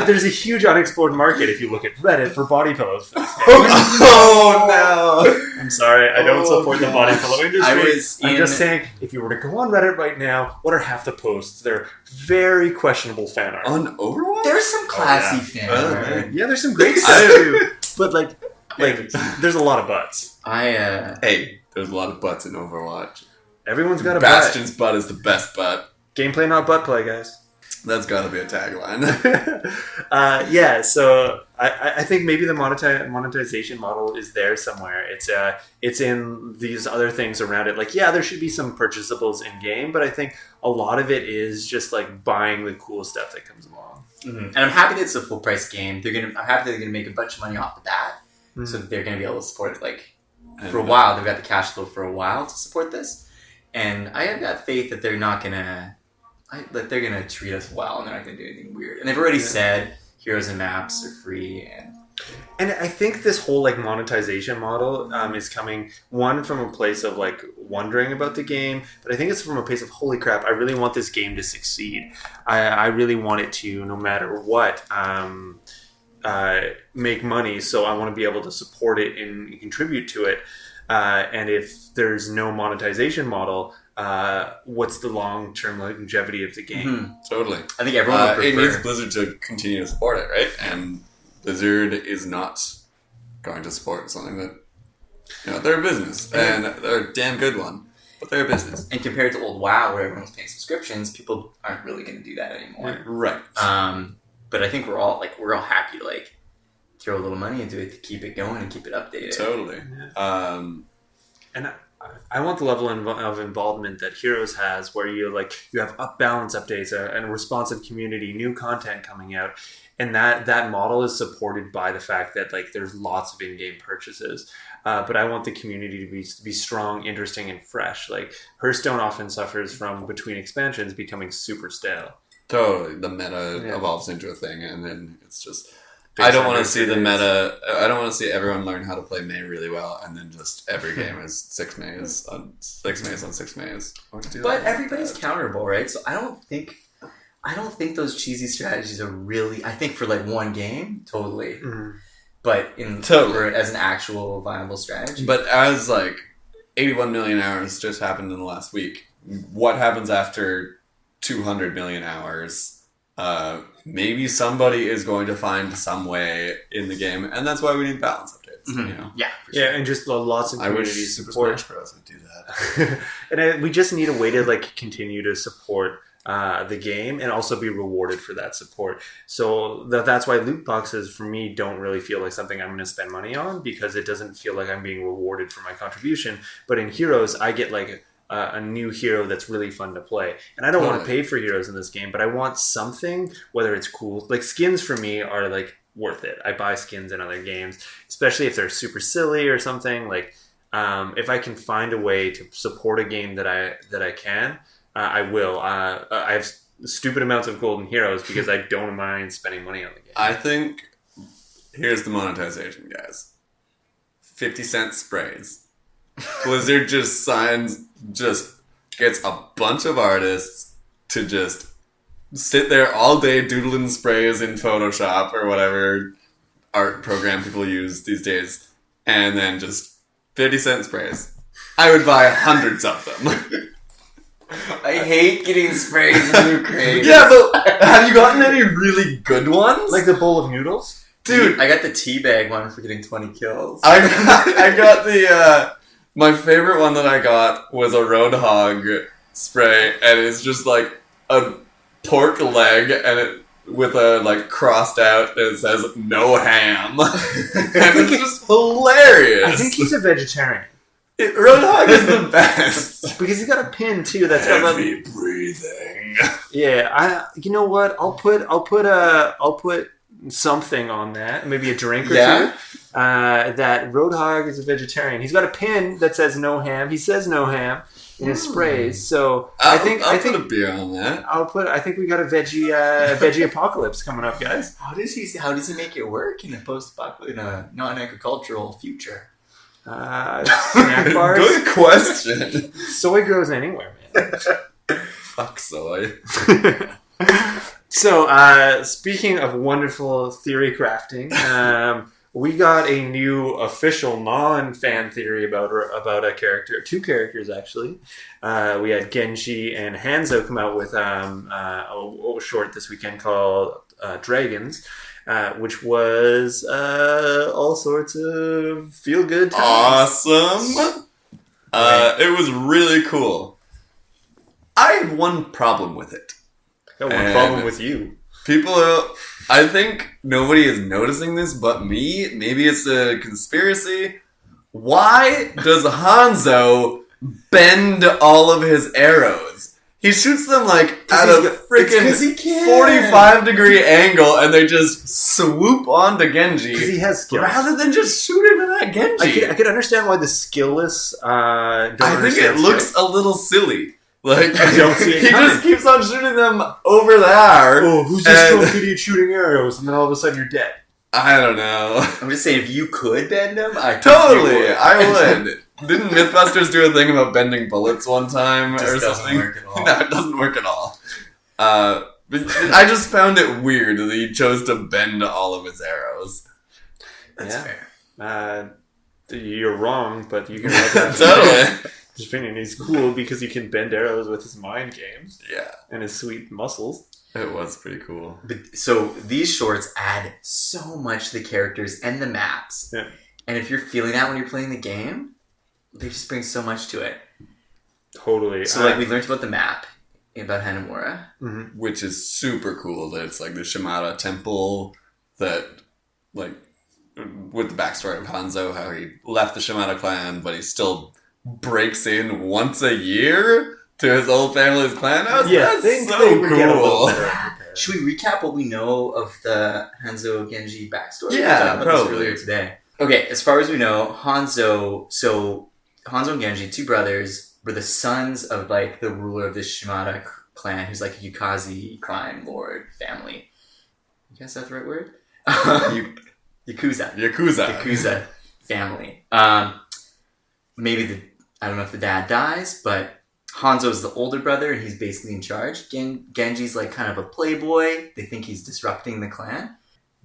there's a huge unexplored market if you look at Reddit for body pillows for this game. Oh, no. I'm sorry, I don't support the body pillow industry. I'm just saying, if you were to go on Reddit right now, what are half the posts? They're very questionable fan art. On Overwatch? There's some classy fan art. Yeah, there's some great stuff too. But like, there's a lot of butts. Hey, there's a lot of butts in Overwatch. Everyone's got a Bastion's butt is the best butt. Gameplay, not butt play, guys. That's got to be a tagline. So I think maybe the monetization model is there somewhere. It's in these other things around it. Like, yeah, there should be some purchasables in game, but I think a lot of it is just like buying the cool stuff that comes along. Mm-hmm. And I'm happy that it's a full price game. I'm happy that they're gonna make a bunch of money off of that, so that they're gonna be able to support it. Like for a while, they've got the cash flow for a while to support this, and I have got faith that they're not gonna. They're gonna treat us well, and they're not gonna do anything weird. And they've already said heroes and maps are free, and I think this whole like monetization model is coming from a place of like wondering about the game, but I think it's from a place of holy crap, I really want this game to succeed. I really want it to, no matter what, make money. So I want to be able to support it and contribute to it. And if there's no monetization model, what's the long-term longevity of the game? Mm-hmm. Totally. I think everyone would prefer... It needs Blizzard to continue to support it, right? And Blizzard is not going to support something that... they're a business, and they're a damn good one, but they're a business. And compared to old WoW, where everyone's paying subscriptions, people aren't really going to do that anymore. Right. But I think we're all happy to throw a little money into it to keep it going and keep it updated. Totally. Yeah. And I want the level of involvement that Heroes has, where you have balance updates, and a responsive community, new content coming out, and that model is supported by the fact that there's lots of in-game purchases. But I want the community to be strong, interesting, and fresh. Hearthstone often suffers from between expansions becoming super stale. Totally, the meta evolves into a thing, and then it's just. I don't want to see the meta. I don't want to see everyone learn how to play May really well, and then just every game is 6 Mays on 6 Mays on 6 Mays. But everybody's counterable, right? So I don't think those cheesy strategies are really. I think for one game, totally. Mm-hmm. But as an actual viable strategy. But as 81 million hours just happened in the last week, what happens after 200 million hours? Maybe somebody is going to find some way in the game, and that's why we need balance updates. Mm-hmm. Yeah, for sure. And just lots of community Super support. Smash Bros. would do that. And we just need a way to continue to support the game and also be rewarded for that support. So that's why loot boxes for me don't really feel like something I'm going to spend money on, because it doesn't feel like I'm being rewarded for my contribution. But in Heroes, I get like a new hero that's really fun to play. And I don't want to pay for heroes in this game, but I want something, whether it's cool. Like skins for me are like worth it. I buy skins in other games, especially if they're super silly or something. Like if I can find a way to support a game that I can, I will. I have stupid amounts of golden heroes because I don't mind spending money on the game. I think here's the monetization, guys. 50-cent sprays. Blizzard just gets a bunch of artists to just sit there all day doodling sprays in Photoshop or whatever art program people use these days, and then just 50-cent sprays. I would buy hundreds of them. I hate getting sprays in new crates. Yeah, but have you gotten any really good ones? Like the bowl of noodles? Dude, I got the teabag one for getting 20 kills. I got the my favorite one that I got was a Roadhog spray, and it's just like a pork leg, and it with a like crossed out that says "No ham," and it's just hilarious. I think he's a vegetarian. Roadhog is the best Because he's got a pin too. That's got heavy breathing. Yeah, you know what? I'll put something on that, maybe a drink or two. That Roadhog is a vegetarian. He's got a pin that says no ham. He says no ham in his sprays. So I think put a beer on that. I think we got a veggie apocalypse coming up, guys. How does he make it work in a non-agricultural future? Snack bars. Good question. Soy grows anywhere, man. Fuck soy. So, speaking of wonderful theory crafting, we got a new official non-fan theory about a character, two characters actually. We had Genji and Hanzo come out with a short this weekend called Dragons, which was all sorts of feel-good times. Awesome. It was really cool. I have one problem with it. Got one problem with you. People, I think nobody is noticing this but me. Maybe it's a conspiracy. Why does Hanzo bend all of his arrows? He shoots them like at a freaking 45-degree angle, and they just swoop onto Genji. Because he has skills. Rather than just shooting him at Genji. I could understand why the skillless don't I think it looks a little silly. Like, I don't see it he coming. just keeps on shooting them over there. Oh, who's this drunk idiot shooting arrows? And then all of a sudden you're dead. I don't know. I'm just saying, if you could bend them, I would. Didn't Mythbusters do a thing about bending bullets one time or something? Work at all. No, it doesn't work at all. But I just found it weird that he chose to bend all of his arrows. That's fair. You're wrong, but you can let that Totally. His opinion. He's cool because he can bend arrows with his mind games. Yeah. And his sweet muscles. It was pretty cool. So these shorts add so much to the characters and the maps. Yeah. And if you're feeling that when you're playing the game, they just bring so much to it. Totally. So like we learned about the map about Hanamura. Mm-hmm. Which is super cool that it's like the Shimada temple that, like, with the backstory of Hanzo, how he left the Shimada clan, but he still breaks in once a year to his old family's clan house. Yeah, that's so cool. Should we recap what we know of the Hanzo Genji backstory? Yeah, we talked about probably. this earlier today. Okay, as far as we know, Hanzo and Genji, two brothers, were the sons of like the ruler of the Shimada clan, who's like a Yukazi crime lord family. You guess that's the right word? Yakuza family. Maybe I don't know if the dad dies, but Hanzo's the older brother and he's basically in charge. Genji's like kind of a playboy. They think he's disrupting the clan.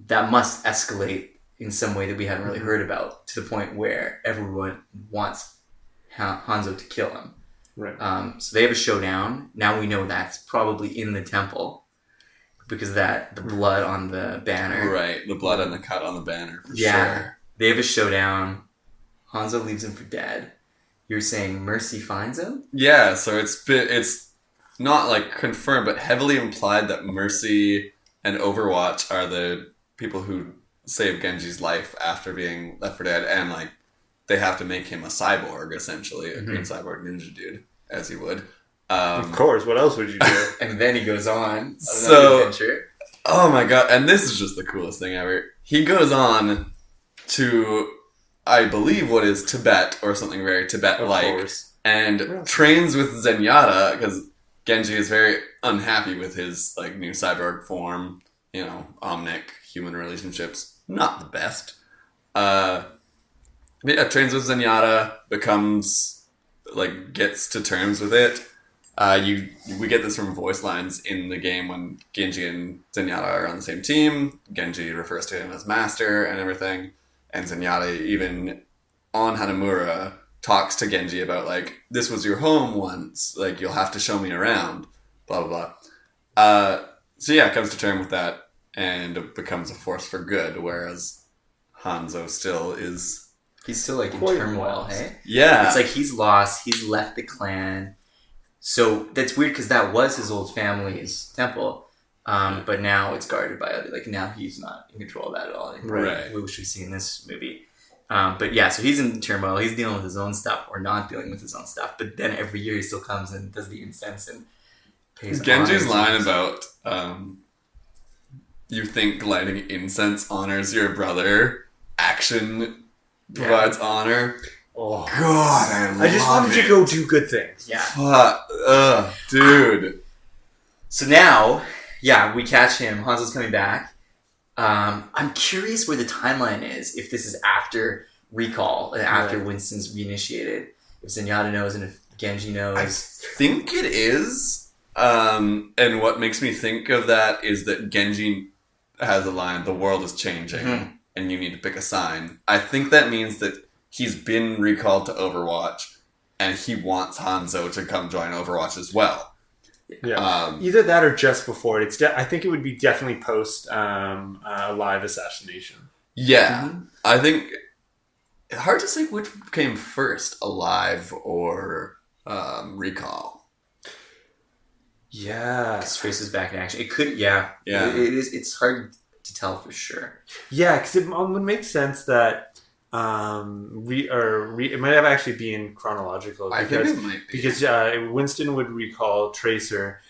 That must escalate in some way that we haven't really heard about, to the point where everyone wants Hanzo to kill him. Right. So they have a showdown. Now we know that's probably in the temple because of the blood on the banner. Right, the blood and the cut on the banner, for sure. They have a showdown. Hanzo leaves him for dead. You're saying Mercy finds him? Yeah, so it's not like confirmed, but heavily implied that Mercy and Overwatch are the people who saved Genji's life after being left for dead, and like they have to make him a cyborg, essentially, a green cyborg ninja dude, as he would. Of course, what else would you do? And then he goes on So, adventure. oh my god, and this is just the coolest thing ever. He goes on to, I believe, what is Tibet, or something very Tibet-like, and trains with Zenyatta, because Genji is very unhappy with his like new cyborg form. You know, Omnic, human relationships, not the best. Trains with Zenyatta, becomes, like, gets to terms with it. We get this from voice lines in the game when Genji and Zenyatta are on the same team. Genji refers to him as master and everything. And Zenyatta, even on Hanamura, talks to Genji about, like, this was your home once. Like, you'll have to show me around. Blah, blah, blah. So yeah, comes to terms with that and becomes a force for good, whereas Hanzo still is... He's still, like, in Quite turmoil, lost. hey? Yeah. It's like he's lost. He's left the clan. So that's weird because that was his old family's temple. But now it's guarded by other... Like, now he's not in control of that at all. Right. Which we see in this movie. But yeah, so he's in turmoil. He's dealing with his own stuff or not dealing with his own stuff. But then every year he still comes and does the incense and pays Genji's honors. line about you think lighting incense honors your brother, action provides honor. Oh God, I just wanted to go do good things. Yeah. Fuck, dude. So now, yeah, we catch him. Hanzo's coming back. I'm curious where the timeline is. If this is after Recall, and after Winston's reinitiated. If Zenyatta knows and if Genji knows. I think it is. And what makes me think of that is that Genji has a line, the world is changing, and you need to pick a sign. I think that means that he's been recalled to Overwatch, and he wants Hanzo to come join Overwatch as well. Yeah, either that or just before it. I think it would be definitely post live assassination. Yeah, I think it's hard to say which came first, Alive or Recall. Yeah, Trace is back in action. It could, yeah. Yeah. It is. It's hard to tell for sure. yeah, because it would make sense that it might have actually been chronological. I think it might be. Because Winston would recall Tracer.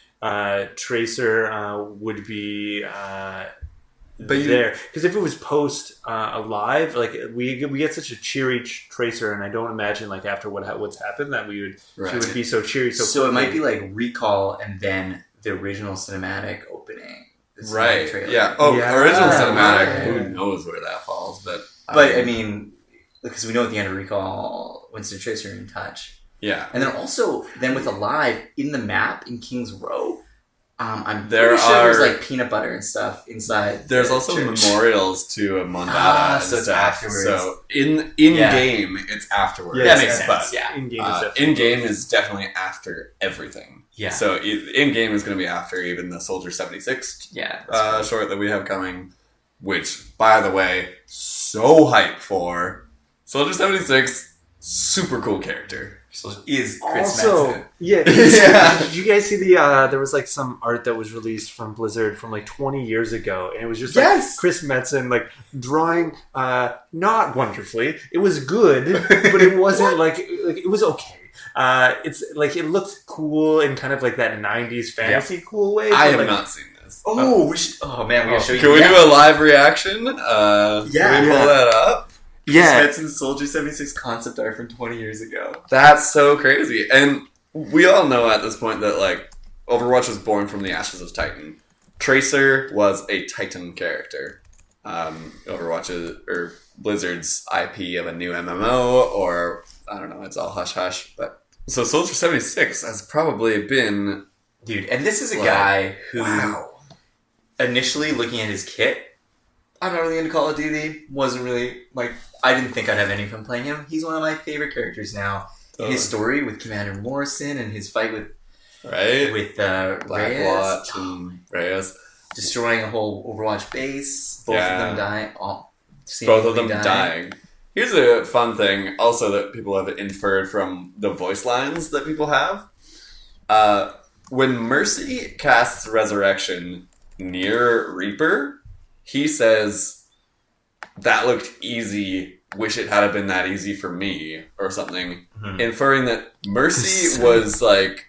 Tracer would be there. Because if it was post Alive, like we get such a cheery Tracer, and I don't imagine like after what's happened that she would be so cheery. So it might be like Recall and then the original cinematic opening. The Right. cinematic trailer. Yeah. Oh, Yeah. original cinematic. Yeah. Who knows where that falls? But But I mean, because we know at the end of Recall, Winston and Tracer are in touch. yeah. And then also, with Alive, in the map, in King's Row, I'm There pretty sure there's are- like peanut butter and stuff inside. There's the also church. memorials to Mondada and so it's stuff. afterwards. So in Yeah. game, it's afterwards. Yeah, That makes sense. But Yeah. in game in game is definitely after everything. Yeah. So in game is going to be after even the Soldier 76 Yeah. That's cool. short that we have coming, which, by the way, so hyped for. Soldier 76, super cool character. So is Chris also, Metzen. yeah. Yeah. Did you guys see the? There was like some art that was released from Blizzard from like 20 years ago, and it was just like Yes! Chris Metzen like drawing, not wonderfully. It was good, but it wasn't like it was okay. It's like it looked cool in kind of like that 90s fantasy cool way. I but, have like, not seen this. Oh, we should. Oh man, we gotta show you. Can we do a live reaction? Can we Yeah. pull that up? Yeah, Chris Metzen's Soldier 76 concept art from 20 years ago. That's so crazy. And we all know at this point that, like, Overwatch was born from the ashes of Titan. Tracer was a Titan character. Overwatch Blizzard's IP of a new MMO, or, I don't know, it's all hush-hush. But so Soldier 76 has probably been... Dude, and this is a Like, guy who, Wow. initially looking at his kit, I'm not really into Call of Duty, wasn't really, like, I didn't think I'd have any fun playing him. He's one of my favorite characters now. His story with Commander Morrison and his fight with Right? Black Reyes, Watch and Reyes. destroying a whole Overwatch base, both Yeah. of them dying. Both of them dying. Here's a fun thing also that people have inferred from the voice lines that people have. when Mercy casts Resurrection near Reaper, he says, "That looked easy. Wish it had been that easy for me," or something, inferring that Mercy was like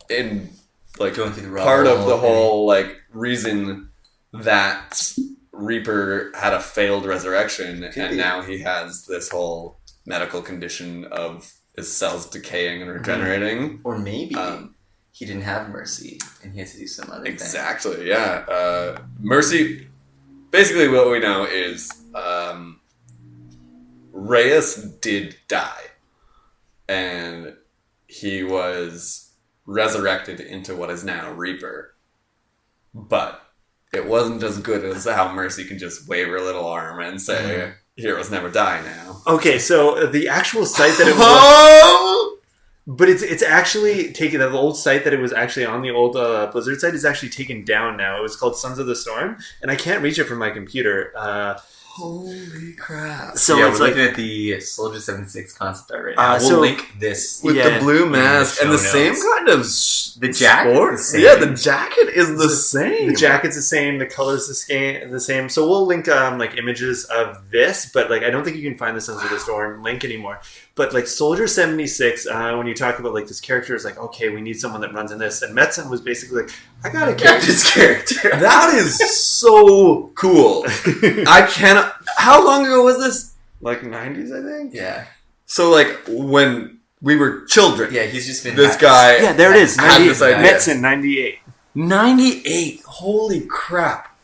in like Going through the part of rubble, the whole like reason that Reaper had a failed resurrection, and now he has this whole medical condition of his cells decaying and regenerating. Or maybe he didn't have mercy and he had to do some other thing. Exactly, yeah. Mercy, basically what we know is Reyes did die, and he was resurrected into what is now Reaper. But it wasn't as good as how Mercy can just wave her little arm and say, "Heroes never die now." Okay, so the actual site that it was... But it's actually taken... The old site that it was actually on, the old Blizzard site, is actually taken down now. It was called Sons of the Storm, and I can't reach it from my computer. Holy crap. So yeah, it's we're like... looking at the Soldier 76 concept art right now. We'll so link this. With the blue mask and the show same notes. kind of The jacket is the same. Yeah, the jacket is the same. The jacket's the same, the color's the same. So we'll link like images of this, but like I don't think you can find the Sons of the Storm link anymore. But like Soldier 76, when you talk about like this character, is like, okay, we need someone that runs in this. And Metzen was basically like, I got a This character. That is so cool. I cannot... How long ago was this? like 90s, I think? Yeah. So like when we were children. Yeah, he's just been... This guy... Yeah, there it is. had 98. this idea. Metzen, 98. 98. Holy crap.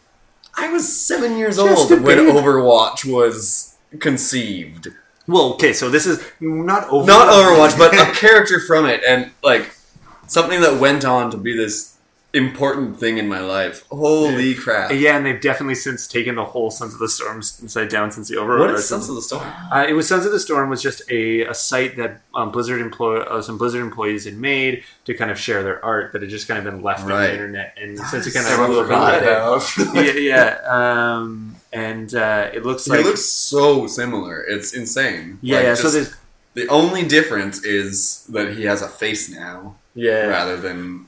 I was 7 years Just old a when baby. Overwatch was conceived. Well, okay, so this is not Overwatch. Not Overwatch, but a character from it, and like something that went on to be this important thing in my life. Holy crap. Yeah, and they've definitely since taken the whole Sons of the Storm inside down since the Overwatch. What is Sons of the Storm? It was Sons of the Storm was just a site that some Blizzard employees had made to kind of share their art that had just kind of been left on the internet, and since it kind of it looks like It looks so similar. It's insane. Yeah, Like, yeah. So just- there's the only difference is that he has a face now rather than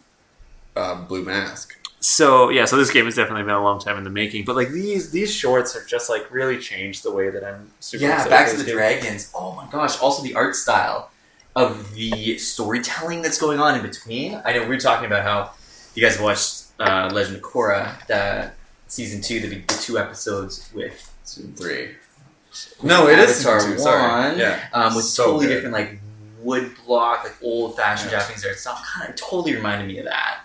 a blue mask. So this game has definitely been a long time in the making. But like these shorts have just like really changed the way that I'm super excited Back for to the this game. Dragons. Oh my gosh. Also the art style of the storytelling that's going on in between. I know we were talking about how you guys watched Legend of Korra, the season 2, the 2 episodes with Season 3. No, it is Avatar Season 2, sorry. 1, Yeah. with So totally good. different like wood block, like old fashioned Japanese art style. Kind of totally reminded me of that.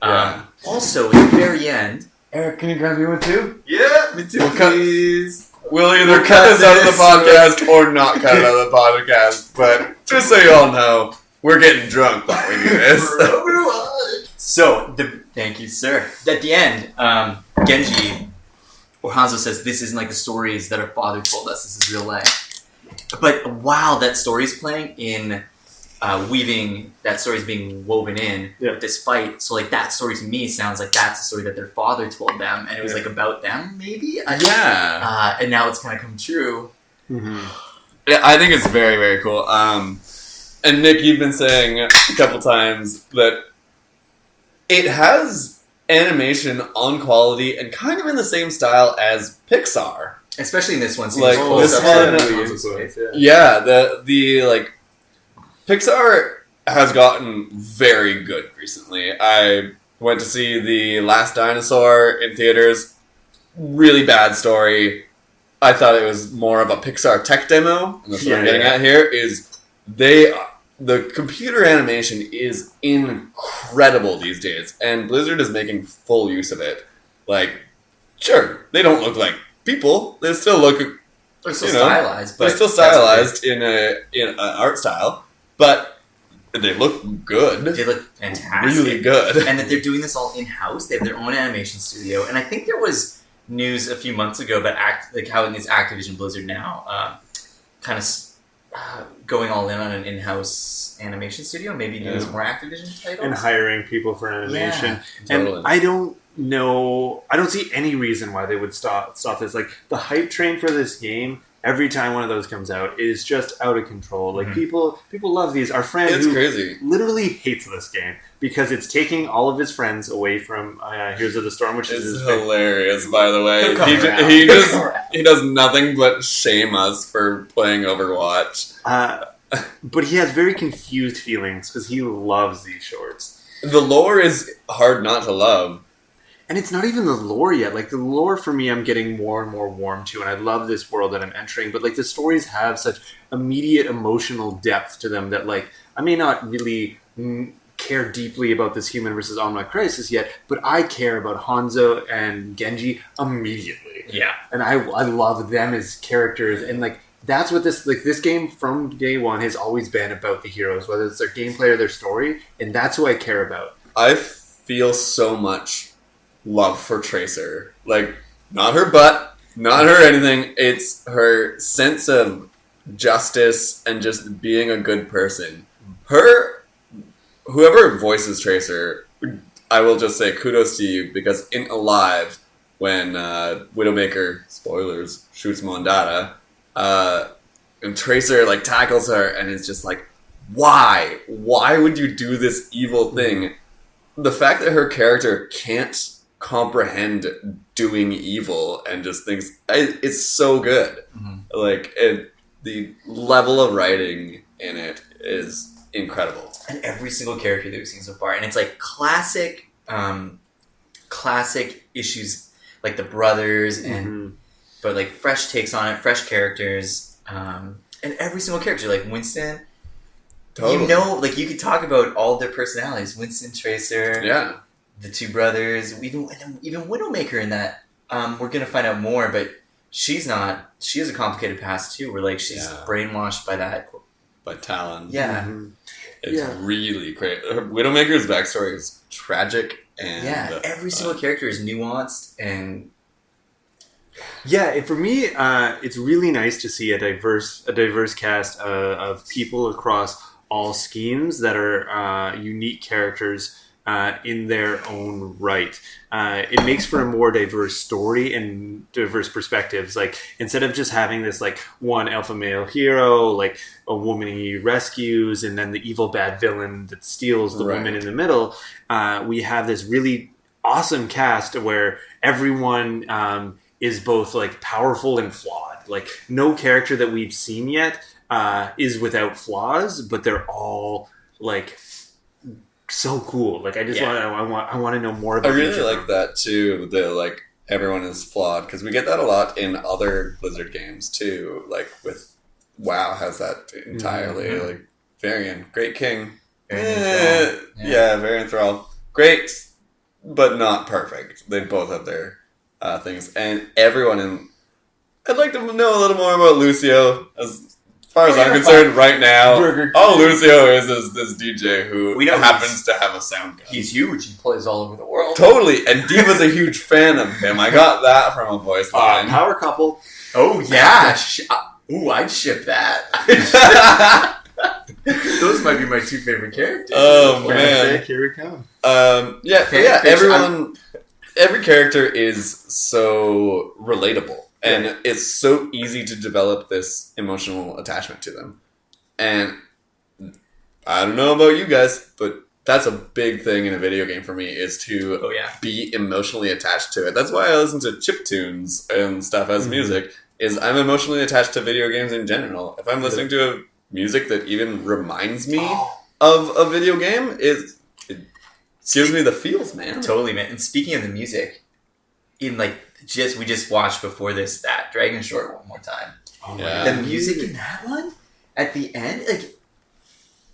Yeah. Also, at the very end, Eric, can you grab me one too? yeah, me too, please. We'll either cut this out of the podcast or not cut it out of the podcast. But just so you all know, we're getting drunk while we do this. So, thank you, sir. At the end, Genji or Hanzo says, "This isn't like the stories that our father told us. This is real life." But while that story's playing in weaving, that story's being woven in with this fight. So, like that story to me sounds like that's the story that their father told them, and it was like about them, maybe. And now it's kind of come true. Mm-hmm. Yeah, I think it's very, very cool. And Nick, you've been saying a couple times that it has animation on quality and kind of in the same style as Pixar. Especially in this one. Like, this one, yeah, the like Pixar has gotten very good recently. I went to see The Last Dinosaur in theaters. Really bad story. I thought it was more of a Pixar tech demo, and that's what I'm getting at here, is the computer animation is incredible these days, and Blizzard is making full use of it. Like, sure, they don't look like people. They still look... They're still stylized. But they're still stylized in an art style, but they look good. They look fantastic. Really good. And that they're doing this all in-house. They have their own animation studio. And I think there was news a few months ago about how in this Activision Blizzard now kind of going all in on an in-house animation studio, maybe doing some more Activision titles. And hiring people for animation. Yeah, totally. And I don't know, I don't see any reason why they would stop this. Like, the hype train for this game every time one of those comes out, it is just out of control. Like, Mhm. people love these. Our friend It's who crazy. literally hates this game because it's taking all of his friends away from Heroes of the Storm, which is It's his favorite. hilarious, by the way. He'll come around. He does nothing but shame us for playing Overwatch. But he has very confused feelings because he loves these shorts. The lore is hard not to love. And it's not even the lore yet. Like, the lore for me, I'm getting more and more warm to, and I love this world that I'm entering. But, like, the stories have such immediate emotional depth to them that, like, I may not really care deeply about this human versus Omnic crisis yet, but I care about Hanzo and Genji immediately. Yeah. And I love them as characters, and, like, that's what this game from day one has always been about the heroes, whether it's their gameplay or their story, and that's who I care about. I feel so much love for Tracer. Like, not her butt, not her anything. It's her sense of justice and just being a good person. Whoever voices Tracer, I will just say kudos to you, because in Alive, when Widowmaker, spoilers, shoots Mondada, and Tracer, like, tackles her, and it's just like, why? Why would you do this evil thing? The fact that her character can't comprehend doing evil and just thinks, it's so good. Mm-hmm. Like, the level of writing in it is incredible. And every single character that we've seen so far, and it's like classic issues, like the brothers, and but like fresh takes on it, fresh characters, and every single character, like Winston. Totally. You know, like, you could talk about all their personalities: Winston, Tracer, Yeah. the two brothers, even Widowmaker. In that, we're gonna find out more, but she's not. She has a complicated past too, where, like, she's brainwashed by that. But Talon. Yeah. It's really great. Widowmaker's backstory is tragic, and every single character is nuanced, and For me, it's really nice to see a diverse cast of people across all schemes that are unique characters in their own right. It makes for a more diverse story and diverse perspectives. Like, instead of just having this, like, one alpha male hero, like a woman he rescues, and then the evil bad villain that steals the woman in the middle, we have this really awesome cast where everyone is both, like, powerful and flawed. Like, no character that we've seen yet is without flaws, but they're all, like, so cool. Like, I just want to know more about. I really like that too. The, like, everyone is flawed, because we get that a lot in other Blizzard games too. Like, with WoW has that entirely. Like, Varian, great king. Varian Thrall, great, but not perfect. They both have their things, and everyone in. I'd like to know a little more about Lucio. As far as I'm concerned, right now, all Lucio is this DJ who happens to have a sound gun. he's huge. He plays all over the world. Totally, and Diva's a huge fan of him. I got that from a voice line. Power couple. Oh yeah. I'd ship that. Those might be my two favorite characters. Oh man, Here we come. Every character is so relatable. And it's so easy to develop this emotional attachment to them. And I don't know about you guys, but that's a big thing in a video game for me, is to be emotionally attached to it. That's why I listen to chiptunes and stuff as music, is I'm emotionally attached to video games in general. If I'm listening to a music that even reminds me of a video game, it gives me the feels, man. Totally, man. And speaking of the music, in, like, we just watched before this that Dragon Short one more time. The music in that one at the end, like,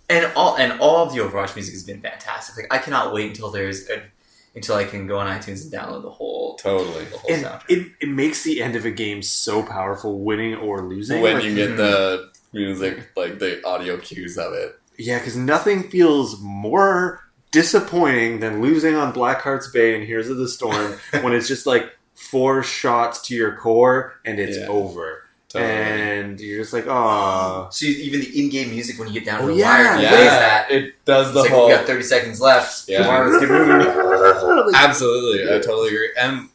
and all of the Overwatch music has been fantastic. Like, I cannot wait until I can go on iTunes and download the whole soundtrack. It makes the end of a game so powerful, winning or losing. When you get the music, like the audio cues of it. Yeah, because nothing feels more disappointing than losing on Blackheart's Bay and Heroes of the Storm when it's just like 4 shots to your core and it's over. Totally. And you're just like, oh. So even the in-game music when you get down to the wire, plays that. It does the it's whole. Like, we got 30 seconds left. Yeah. Come on, let's get moving. Absolutely, I totally agree. And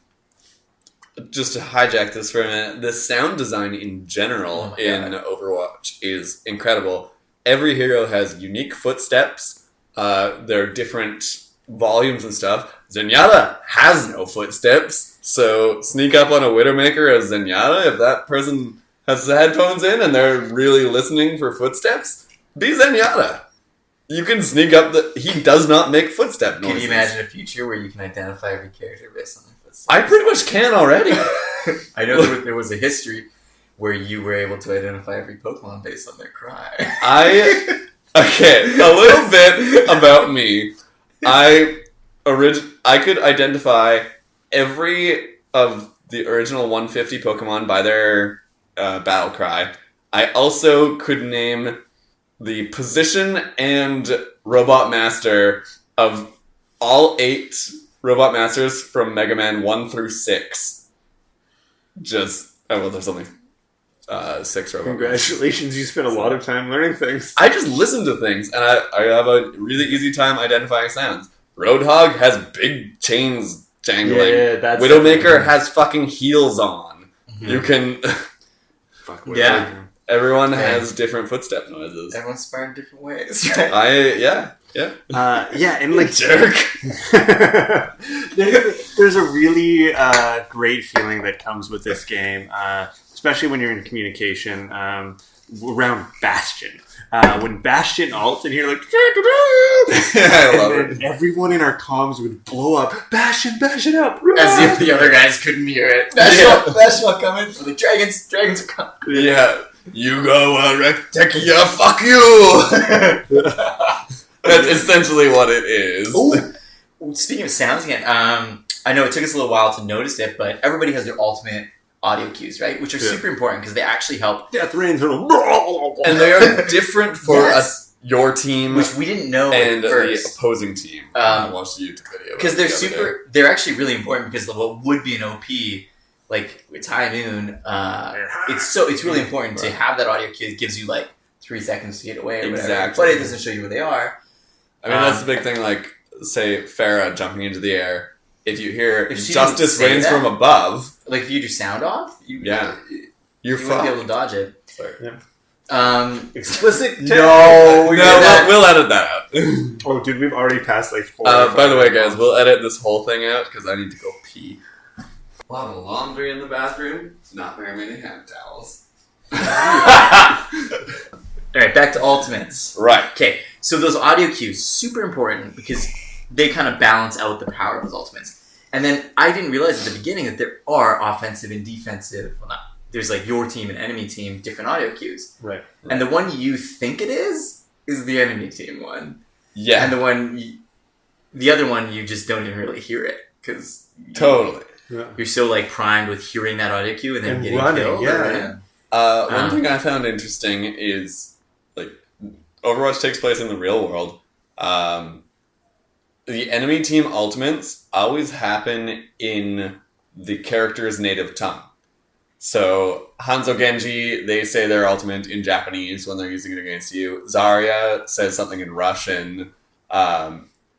just to hijack this for a minute, the sound design in general in Overwatch is incredible. Every hero has unique footsteps. There are different volumes and stuff. Zenyatta has no footsteps, so sneak up on a Widowmaker as Zenyatta if that person has the headphones in and they're really listening for footsteps. Be Zenyatta. You can sneak up he does not make footstep noises. Can you imagine a future where you can identify every character based on their footsteps? I pretty much can already. I know there was a history where you were able to identify every Pokemon based on their cry. Okay, a little bit about me. I could identify every of the original 150 Pokemon by their battle cry. I also could name the position and Robot Master of all 8 Robot Masters from Mega Man 1 through 6. There's only 6 Robot Congratulations, Masters. you spent a lot of time learning things. I just listen to things, and I have a really easy time identifying sounds. Roadhog has big chains jangling. Yeah, that's Widowmaker has fucking heels on. Mm-hmm. You can... Fuck Yeah. Everyone has different footstep noises. Everyone's smart in different ways, right? And like Jerk. there's a really great feeling that comes with this game, especially when you're in communication around Bastion. When Bastion ults and you're like, I love it. and everyone in our comms would blow up. Bastion up! As if the other guys couldn't hear it. Bastion coming. The dragons are coming. Yeah. You go, Rectekia, fuck you! That's essentially what it is. Ooh. Speaking of sounds again, I know it took us a little while to notice it, but everybody has their ultimate audio cues, right? Which are super important because they actually help. Death Rain's And they are different for your team, which we didn't know and at first. the opposing team. I watched the YouTube video because they're actually really important because of what would be an OP, like with High Noon. It's really important to have that audio cue. It gives you like 3 seconds to get away, or whatever, but it doesn't show you where they are. I mean, that's the big thing. Like, say Farah jumping into the air. If you hear If she Justice didn't say Rains that- from above, Like if you do sound off, you you're wouldn't be able fucked. to dodge it. Sorry. Explicit. No, that. we'll edit that out. Oh, dude, we've already passed like 4. By the way, guys, we'll edit this whole thing out because I need to go pee. A lot of laundry in the bathroom. Not very many hand towels. Alright, back to ultimates. Right. Okay, so those audio cues, super important because they kind of balance out the power of those ultimates. And then I didn't realize at the beginning that there are offensive and defensive, there's like your team and enemy team, different audio cues. Right. And the one you think it is the enemy team one. Yeah. And the other one, you just don't even really hear it because Totally. you're so like primed with hearing that audio cue and then And getting running, killed. yeah. One thing I found interesting is, like, Overwatch takes place in the real world. The enemy team ultimates always happen in the character's native tongue. So, Hanzo Genji, they say their ultimate in Japanese when they're using it against you. Zarya says something in Russian.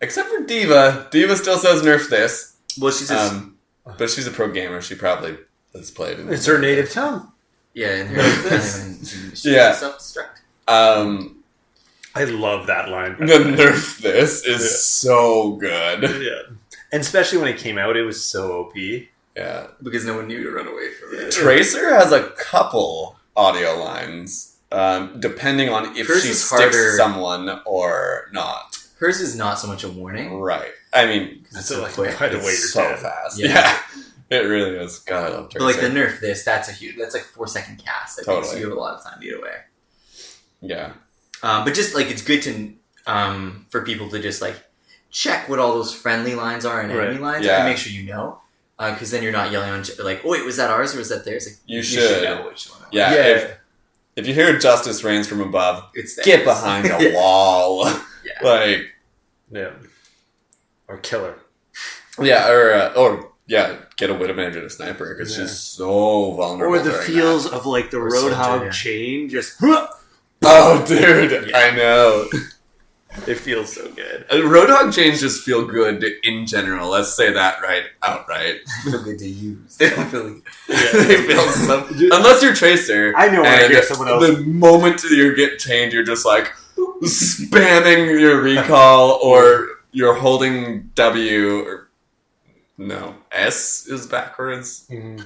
Except for Diva. Diva still says nerf this. Well, she says... but she's a pro gamer. She probably has played in It's her native tongue. yeah, and her Yeah. self-destruct. I love that line. The nerf this is so good. Yeah. And especially when it came out, it was so OP. Yeah. Because no one knew to run away from it. Tracer has a couple audio lines, depending on if Hers she is sticks harder. someone or not. Hers is not so much a warning. Right. I mean, Because it's So, so like, quick. by the way, it's you're so dead. fast. Yeah. Yeah. It really is. God, I love Tracer. But like the nerf this, that's like 4-second cast. I think, Totally. so you have a lot of time to get away. Yeah. But just like it's good to for people to just like check what all those friendly lines are and enemy lines Yeah. and make sure you know. Because then you're not yelling on like, oh wait, was that ours or was that theirs? Like, You should. know which one. Yeah. Yeah. If you hear Justice Rains from above, It's theirs. get behind a wall. Yeah. Like, Yeah. Or killer. yeah, or get a Widowmaker to sniper because she's so vulnerable. Or the during feels of like the Or Roadhog Soldier, yeah. chain just. that. Oh, dude, Yeah. I know. It feels so good. Roadhog chains just feel good in general. Let's say that outright. They feel good to use. They don't feel. They feel unless you're Tracer. I know when I hear someone else. The moment you get chained, you're just like spamming your recall, or you're holding W, or no, S is backwards. Mm-hmm.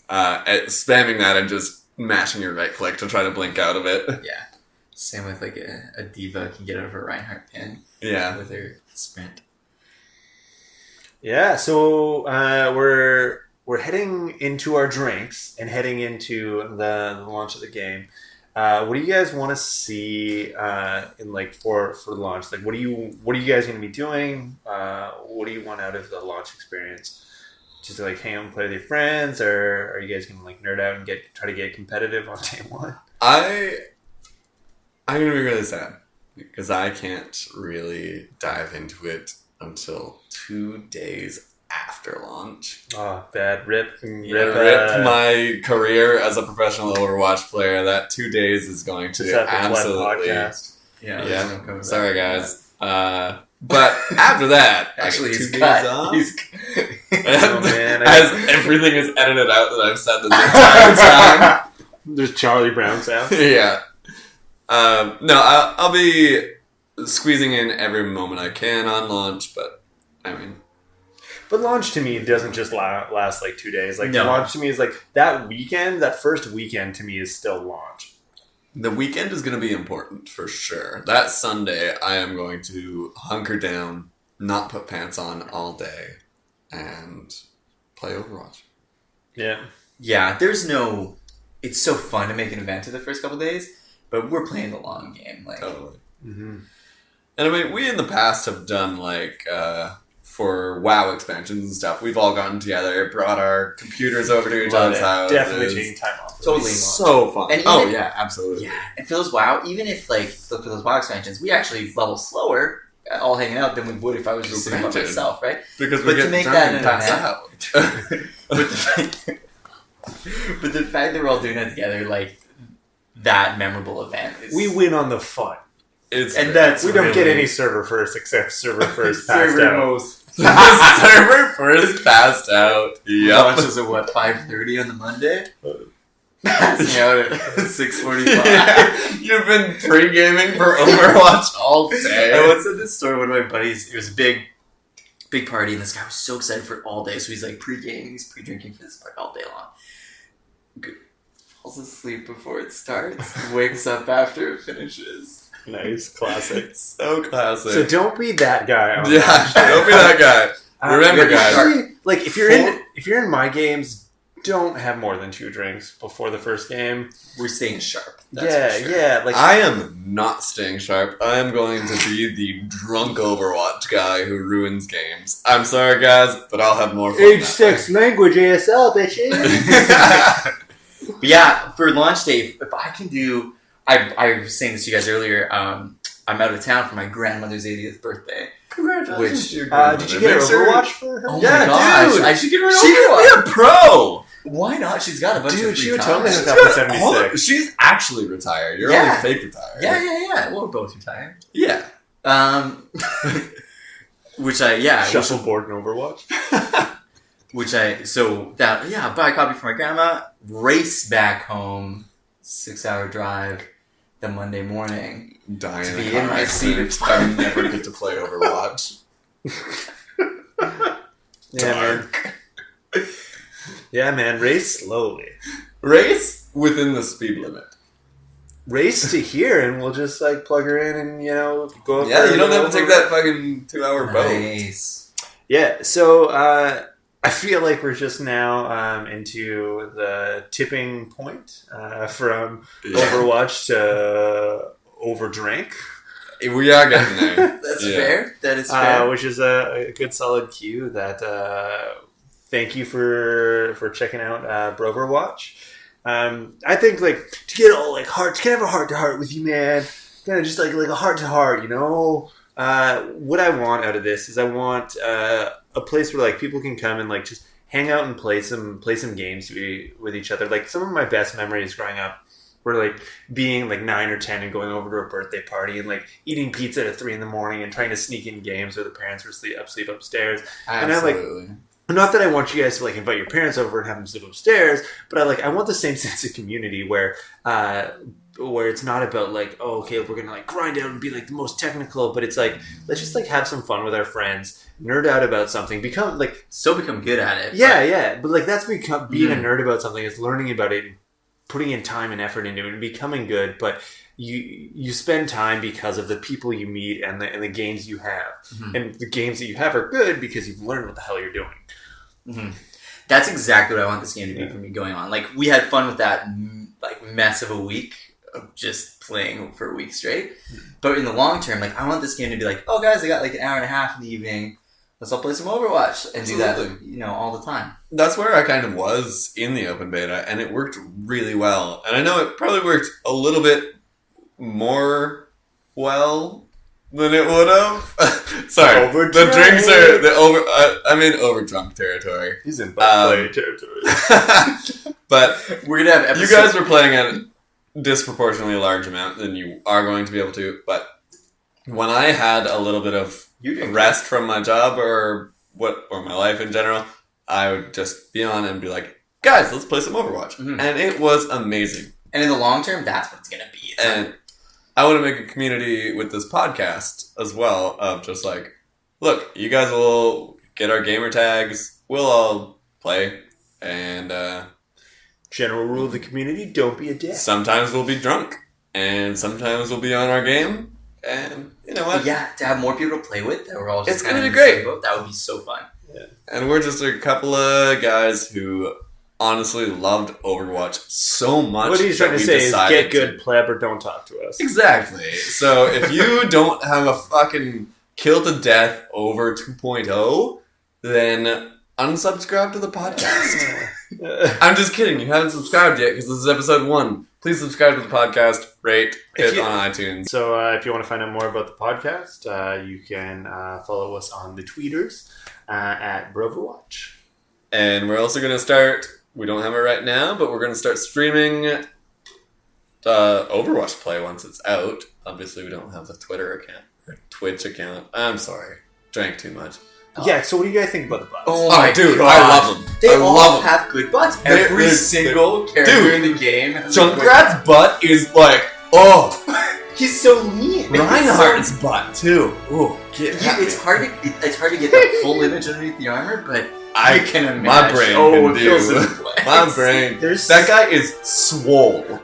Spamming that and just mashing your right click to try to blink out of it. Yeah. Same with like a diva can get out of her Reinhardt pin. Yeah. With her sprint. Yeah, so we're heading into our drinks and heading into the launch of the game. What do you guys want to see in like for the launch? Like, what are you guys going to be doing? What do you want out of the launch experience? Just like hang out and play with your friends, or are you guys going to like nerd out and try to get competitive on day one? I'm going to be really sad because I can't really dive into it until 2 days after launch. Oh, bad. Rip my career as a professional Overwatch player. That 2 days is going to absolutely... podcast. Yeah. Sorry, guys. But after that, actually, I get 2 he's days cut. off. Oh, man. As everything is edited out that I've said this entire time. There's Charlie Brown sounds. Yeah. No, I'll be squeezing in every moment I can on launch, but I mean... But launch to me doesn't just last like 2 days. Like no. Launch to me is like that weekend, that first weekend to me is still launch. The weekend is going to be important for sure. That Sunday, I am going to hunker down, not put pants on all day, and play Overwatch. Yeah. Yeah, there's no... It's so fun to make an event of the first couple days, but we're playing the long game. Like, totally. Mm-hmm. And I mean, we in the past have done like... for WoW expansions and stuff, we've all gotten together, brought our computers over to each other's house. Definitely taking time off. Totally so fun. And even, yeah, absolutely. Yeah, and for those WoW, even if like for those WoW expansions, we actually level slower, all hanging out than we would if I was just sitting by myself, right? Because but we to get make drunk that and an pass event, out. but the fact that we're all doing that together, like that memorable event, is, We win on the fun. That's we don't really, get any server first except server first passed server out. most. Server first passed out. Yep. Launches at what, 5:30 on the Monday? Passing out at 6:45. You've been pre-gaming for Overwatch all day. I once said this story. One of my buddies, it was a big party, and this guy was so excited for it all day. So he's like pre-gaming, he's pre-drinking for this party all day long. Falls asleep before it starts. Wakes up after it finishes. Nice, classic. So classic. So don't be that guy. Don't be that guy. Remember, guys. Usually, like if you're in my games, don't have more than 2 drinks before the first game. We're staying sharp. That's for sure. Yeah. Like I am not staying sharp. I am going to be the drunk Overwatch guy who ruins games. I'm sorry, guys, but I'll have more fun. Age 6 language ASL, bitches. But yeah, for launch day, if I can do... I was saying this to you guys earlier. I'm out of town for my grandmother's 80th birthday. Congratulations to your did you get her Overwatch for her? Oh Yeah, my gosh. dude. I should get her an She Overwatch. could be a pro! Why not? She's got a bunch of free She would time. totally hook up with 76. She's actually retired. You're Yeah. only fake retired. Yeah. Well, we're both retired. Yeah. Shuffleboard and Overwatch. Buy a copy for my grandma, race back home, 6-hour drive the Monday morning. Dying To in be a in car my seat. accident. I never get to play Overwatch. Yeah, man. Race slowly. Race within the speed limit. Race to here, and we'll just like plug her in and go. Yeah, you don't have to take that fucking 2-hour boat. Nice. Yeah, so I feel like we're just now into the tipping point from Overwatch to overdrink. We are getting there. That's fair. That is fair. Which is a good solid cue that thank you for checking out Broverwatch. I think like to get all like heart, to have a heart to heart with you, man. Kind of just like a heart to heart, What I want out of this is I want a place where like people can come and like just hang out and play some games with each other. Like some of my best memories growing up Where like being like 9 or 10 and going over to a birthday party and like eating pizza at 3 a.m. and trying to sneak in games where the parents were asleep upstairs. Absolutely. And not that I want you guys to like invite your parents over and have them sleep upstairs, but I want the same sense of community where it's not about like, oh, okay, we're gonna like grind out and be like the most technical, but it's like, let's just like have some fun with our friends, nerd out about something, become good at it. But like that's being a nerd about something is learning about it, putting in time and effort into it and becoming good, but you spend time because of the people you meet and the games you have. And the games that you have are good because you've learned what the hell you're doing. That's exactly what I want this game to be for me going on. Like, we had fun with that like mess of a week of just playing for a week straight. But in the long term, like, I want this game to be like, oh guys, I got like an hour and a half in the evening. Let's all play some Overwatch and do that, all the time. That's where I kind of was in the open beta, and it worked really well. And I know it probably worked a little bit more well than it would have. Sorry, the drinks are I'm in overdrunk territory. He's in butt play territory. But we're gonna have you guys were playing at a disproportionately large amount than you are going to be able to. But when I had a little bit of rest from my job or my life in general, I would just be on and be like, guys, let's play some Overwatch. And it was amazing. And in the long term, that's what it's going to be. And I want to make a community with this podcast as well of just like, look, you guys will get our gamer tags, we'll all play, and general rule of the community, don't be a dick. Sometimes we'll be drunk, and sometimes we'll be on our game. And you know what? Yeah, to have more people to play with, that we're all just it's gonna be great. That would be so fun. Yeah. And we're just a couple of guys who honestly loved Overwatch so much. What he's trying to say is get good, pleb, or don't talk to us. Exactly. So if you don't have a fucking kill to death over 2.0, then unsubscribe to the podcast. I'm just kidding. You haven't subscribed yet because this is episode 1. Please subscribe to the podcast, rate it on iTunes. So if you want to find out more about the podcast, you can follow us on the tweeters at Broverwatch. And we're also going to start, we don't have it right now, but we're going to start streaming Overwatch play once it's out. Obviously, we don't have the Twitter account or Twitch account. I'm sorry. Drank too much. Yeah, so what do you guys think about the bots? Oh my dude, God. I love them. They I all love them. have good butts. Every single character in the game. Junkrat's butt is like, he's so neat. Reinhardt's butt too. Ooh, it's hard to get the full image underneath the armor, but I can imagine. My brain can do. My brain. That guy is swole.